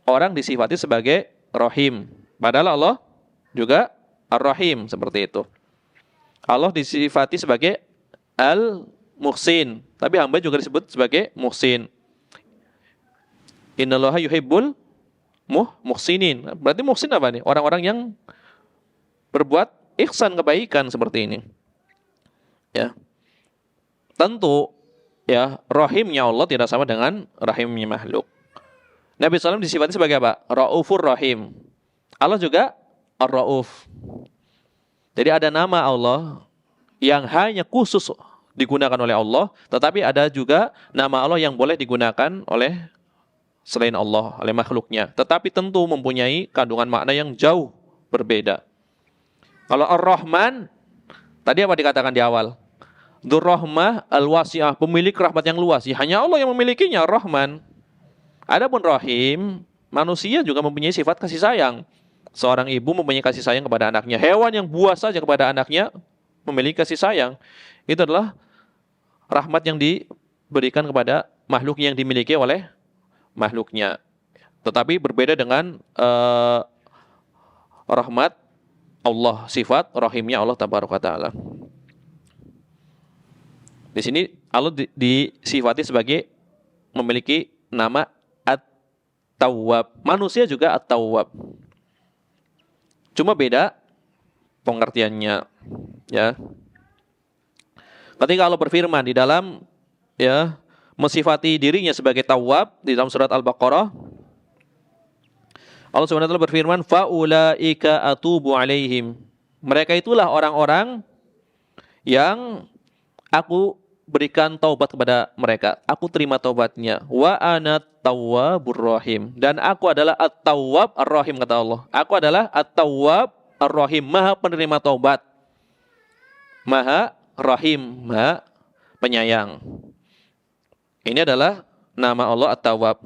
Orang disifati sebagai Rahim, padahal Allah juga Ar-Rahim, seperti itu. Allah disifati sebagai Al-Muhsin, tapi hamba juga disebut sebagai Muhsin. Innallaha yuhibbul muhsinin. Berarti muhsin apa nih? Orang-orang yang berbuat ihsan, kebaikan seperti ini. Ya. tentu ya rahimnya Allah tidak sama dengan rahimnya makhluk. Nabi SAW disifati sebagai apa? Raufur Rahim. Allah juga Ar-Rauf. Jadi ada nama Allah yang hanya khusus digunakan oleh Allah, tetapi ada juga nama Allah yang boleh digunakan oleh selain Allah, oleh makhluknya. Tetapi tentu mempunyai kandungan makna yang jauh berbeda. Kalau Ar-Rahman, tadi apa dikatakan di awal? Dzur-Rahmah Al-Wasi'ah, pemilik rahmat yang luas. Ya, hanya Allah yang memilikinya, Ar-Rahman. Adapun Rahim, manusia juga mempunyai sifat kasih sayang. Seorang ibu mempunyai kasih sayang kepada anaknya. Hewan yang buas saja kepada anaknya memiliki kasih sayang. Itu adalah rahmat yang diberikan kepada makhluk yang dimiliki oleh makhluknya. Tetapi berbeda dengan rahmat Allah, sifat rahimnya Allah tabaraka taala. Di sini Allah disifati sebagai memiliki nama At-Tawwab. Manusia juga At-Tawwab. Cuma beda pengertiannya, ya. Ketika Allah berfirman di dalam ya mensifati dirinya sebagai Tawwab di dalam surat Al-Baqarah, Allah SWT berfirman, faulaika atubu alaihim. Mereka itulah orang-orang yang aku berikan taubat kepada mereka. Aku terima taubatnya. Wa ana tawwabur rahim. Dan aku adalah at-tawwab ar-rahim, kata Allah. Aku adalah at-tawwab ar-rahim, maha penerima taubat, maha rahim, maha penyayang. Ini adalah nama Allah at-tawwab.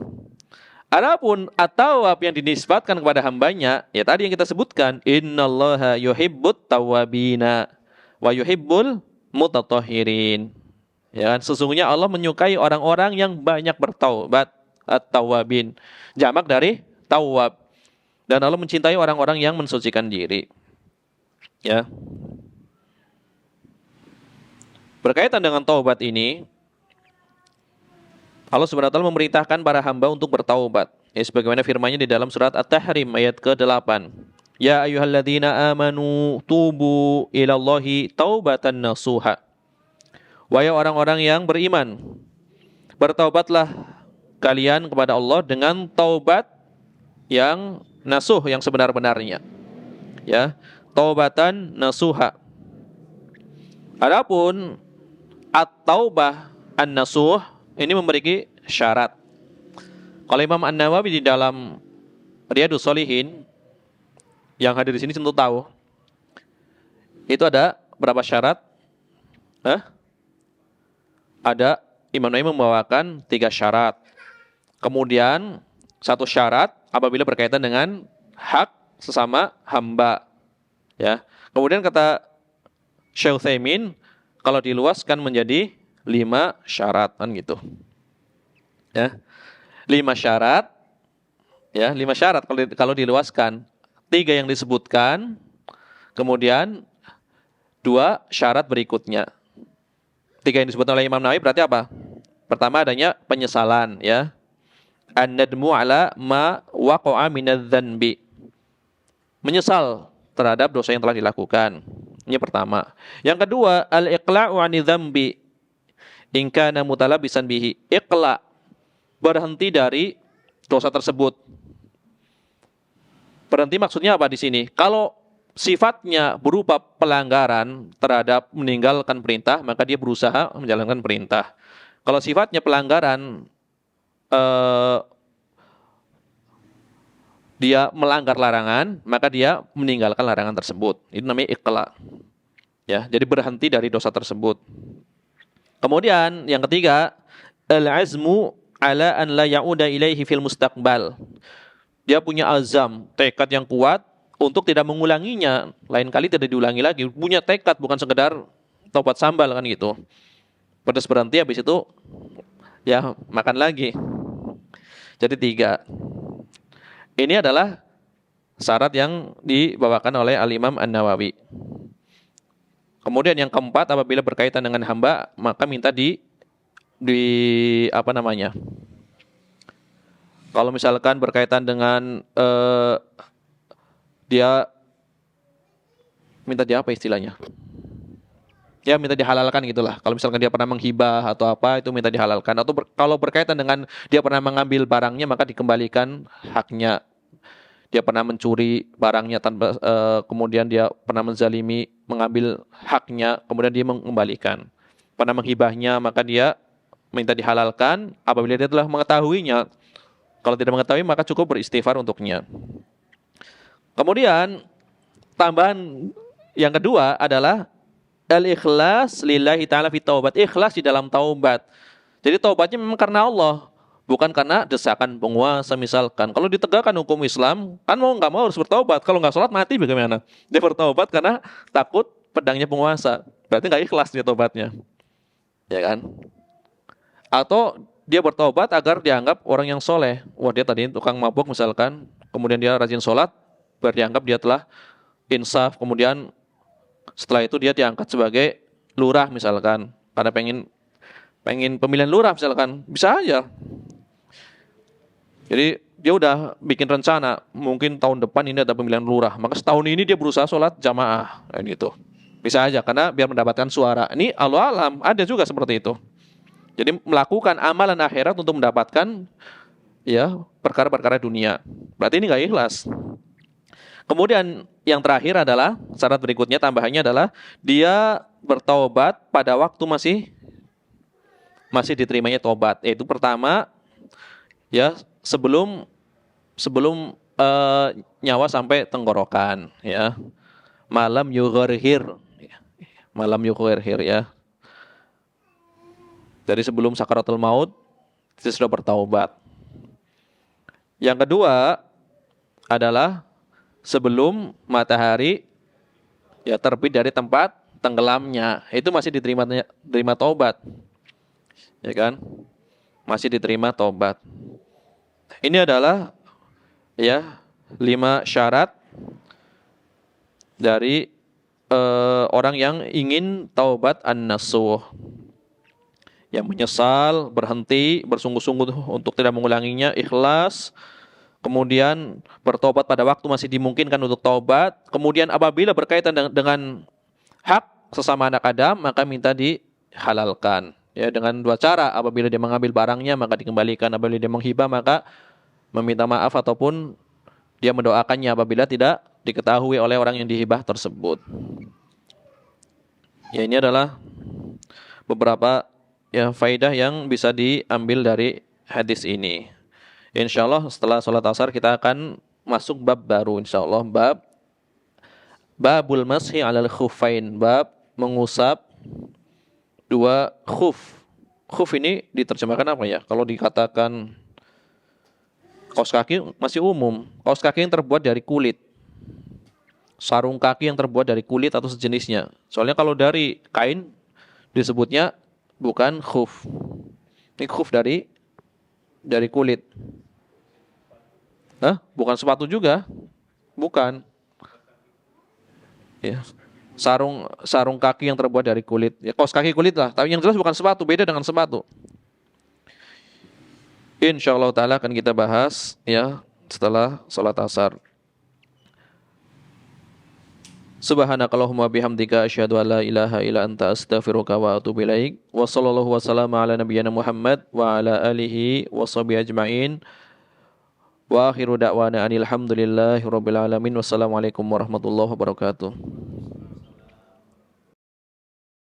Adapun at-tawwab yang dinisbatkan kepada hambanya, ya tadi yang kita sebutkan, innallaha yuhibbut tawwabina wa yuhibbul mutatahhirin. Ya kan? Sesungguhnya Allah menyukai orang-orang yang banyak bertaubat, at-tawwabin. Jamak dari tawwab. Dan Allah mencintai orang-orang yang mensucikan diri. Ya. Berkaitan dengan taubat ini, Allah SWT memerintahkan para hamba untuk bertaubat. Ya, sebagaimana firman-Nya di dalam surat At-Tahrim ayat ke-8. Ya ayyuhalladzina amanu tubu ilallahi taubatan nasuha. Wahai orang-orang yang beriman, bertaubatlah kalian kepada Allah dengan taubat yang nasuh, yang sebenar-benarnya. Ya, taubatan nasuha. Adapun at-taubah an-nasuh ini memiliki syarat. Kalau Imam An-Nawawi di dalam Riyadhus Shalihin, yang hadir di sini tentu tahu, itu ada berapa syarat? Ada, Imam Nawawi membawakan 3 syarat. Kemudian 1 syarat apabila berkaitan dengan hak sesama hamba. Ya. Kemudian kata Syekh Utsaimin, kalau diluaskan menjadi 5 syarat, kan gitu. Ya. 5 syarat. Ya, 5 syarat kalau diluaskan. 3 yang disebutkan, kemudian 2 syarat berikutnya. 3 yang disebutkan oleh Imam Nawawi berarti apa? Pertama adanya penyesalan, ya. An-nadmu ala ma waqa'a minadz-dzanbi. Menyesal terhadap dosa yang telah dilakukan. Ini pertama. Yang kedua, al-iqla'u 'anidz-dzambi in kana mutalabbisan bihi. Iqla', berhenti dari dosa tersebut. Berhenti maksudnya apa di sini? Kalau sifatnya berupa pelanggaran terhadap meninggalkan perintah, maka dia berusaha menjalankan perintah. Kalau sifatnya pelanggaran, dia melanggar larangan, maka dia meninggalkan larangan tersebut. Itu namanya iqla. Ya, jadi berhenti dari dosa tersebut. Kemudian yang ketiga, al-azmu ala an la ya'uda ilaihi fil mustaqbal. Dia punya azam, tekad yang kuat untuk tidak mengulanginya, lain kali tidak diulangi lagi. Punya tekad, bukan sekedar tobat sambal kan gitu. Pedas berhenti, habis itu ya makan lagi. Jadi 3. Ini adalah syarat yang dibawakan oleh Al-Imam An-Nawawi. Kemudian yang keempat, apabila berkaitan dengan hamba, maka minta di apa namanya? Kalau misalkan berkaitan dengan dia minta dia apa istilahnya? Ya minta dihalalkan gitulah. Kalau misalkan dia pernah menghibah atau apa itu minta dihalalkan. Atau kalau berkaitan dengan dia pernah mengambil barangnya maka dikembalikan haknya. Dia pernah mencuri barangnya tanpa kemudian dia pernah menzalimi mengambil haknya kemudian dia mengembalikan. Pernah menghibahnya maka dia minta dihalalkan apabila dia telah mengetahuinya. Kalau tidak mengetahui maka cukup beristighfar untuknya. Kemudian tambahan yang kedua adalah al-ikhlas lillahi ta'ala fi taubat. Ikhlas di dalam taubat. Jadi taubatnya memang karena Allah, bukan karena desakan penguasa misalkan. Kalau ditegakkan hukum Islam, kan mau nggak mau harus bertaubat. Kalau nggak sholat mati bagaimana? Dia bertaubat karena takut pedangnya penguasa. Berarti nggak ikhlas dia taubatnya. Ya kan? Atau dia bertaubat agar dianggap orang yang soleh. Wah dia tadi tukang mabuk misalkan, kemudian dia rajin sholat, biar dianggap dia telah insaf, kemudian setelah itu dia diangkat sebagai lurah misalkan, karena pengen pemilihan lurah misalkan, bisa aja. Jadi dia udah bikin rencana, mungkin tahun depan ini ada pemilihan lurah, maka setahun ini dia berusaha sholat jamaah, gitu. Bisa aja, karena biar mendapatkan suara. Ini Allah alam, ada juga seperti itu. Jadi melakukan amalan akhirat untuk mendapatkan ya perkara-perkara dunia. Berarti ini nggak ikhlas. Kemudian yang terakhir adalah syarat berikutnya tambahannya adalah dia bertaubat pada waktu masih diterimanya taubat. Yaitu pertama ya sebelum nyawa sampai tenggorokan ya. Malam yughirhir. Malam yughirhir ya. Dari sebelum sakaratul maut dia sudah bertaubat. Yang kedua adalah sebelum matahari ya terbit dari tempat tenggelamnya, itu masih diterima taubat. Ya kan? Masih diterima taubat. Ini adalah ya 5 syarat dari orang yang ingin taubat an-nasuh. Yang menyesal, berhenti, bersungguh-sungguh untuk tidak mengulanginya, ikhlas. Kemudian bertobat pada waktu masih dimungkinkan untuk taubat. Kemudian apabila berkaitan dengan hak sesama anak Adam, maka minta dihalalkan. Ya, dengan 2 cara. Apabila dia mengambil barangnya, maka dikembalikan. Apabila dia menghibah, maka meminta maaf ataupun dia mendoakannya apabila tidak diketahui oleh orang yang dihibah tersebut. Ya, ini adalah beberapa ya faidah yang bisa diambil dari hadis ini. Insyaallah setelah sholat asar kita akan masuk bab baru insyaallah, babul mashi 'alal khuffain, bab mengusap 2 khuf. Khuf ini diterjemahkan apa ya? Kalau dikatakan kaos kaki masih umum, kaos kaki yang terbuat dari kulit. Sarung kaki yang terbuat dari kulit atau sejenisnya. Soalnya kalau dari kain disebutnya bukan khuf. Ini khuf dari kulit. Hah? Bukan sepatu juga. Bukan. Ya. Sarung kaki yang terbuat dari kulit. Ya, kaos kaki kulit lah. Tapi yang jelas bukan sepatu. Beda dengan sepatu. Insyaallah ta'ala akan kita bahas ya setelah sholat asar. Subhanakallahumma bihamdika asyhadu an la ilaha illa anta astaghfiruka wa atubu ilaik. Wa sallallahu wasallama ala nabiyyina Muhammad wa ala alihi washabihi ajmain. Wa akhiru da'wana anil hamdulillahi rabbil alamin. Wassalamualaikum warahmatullahi wabarakatuh.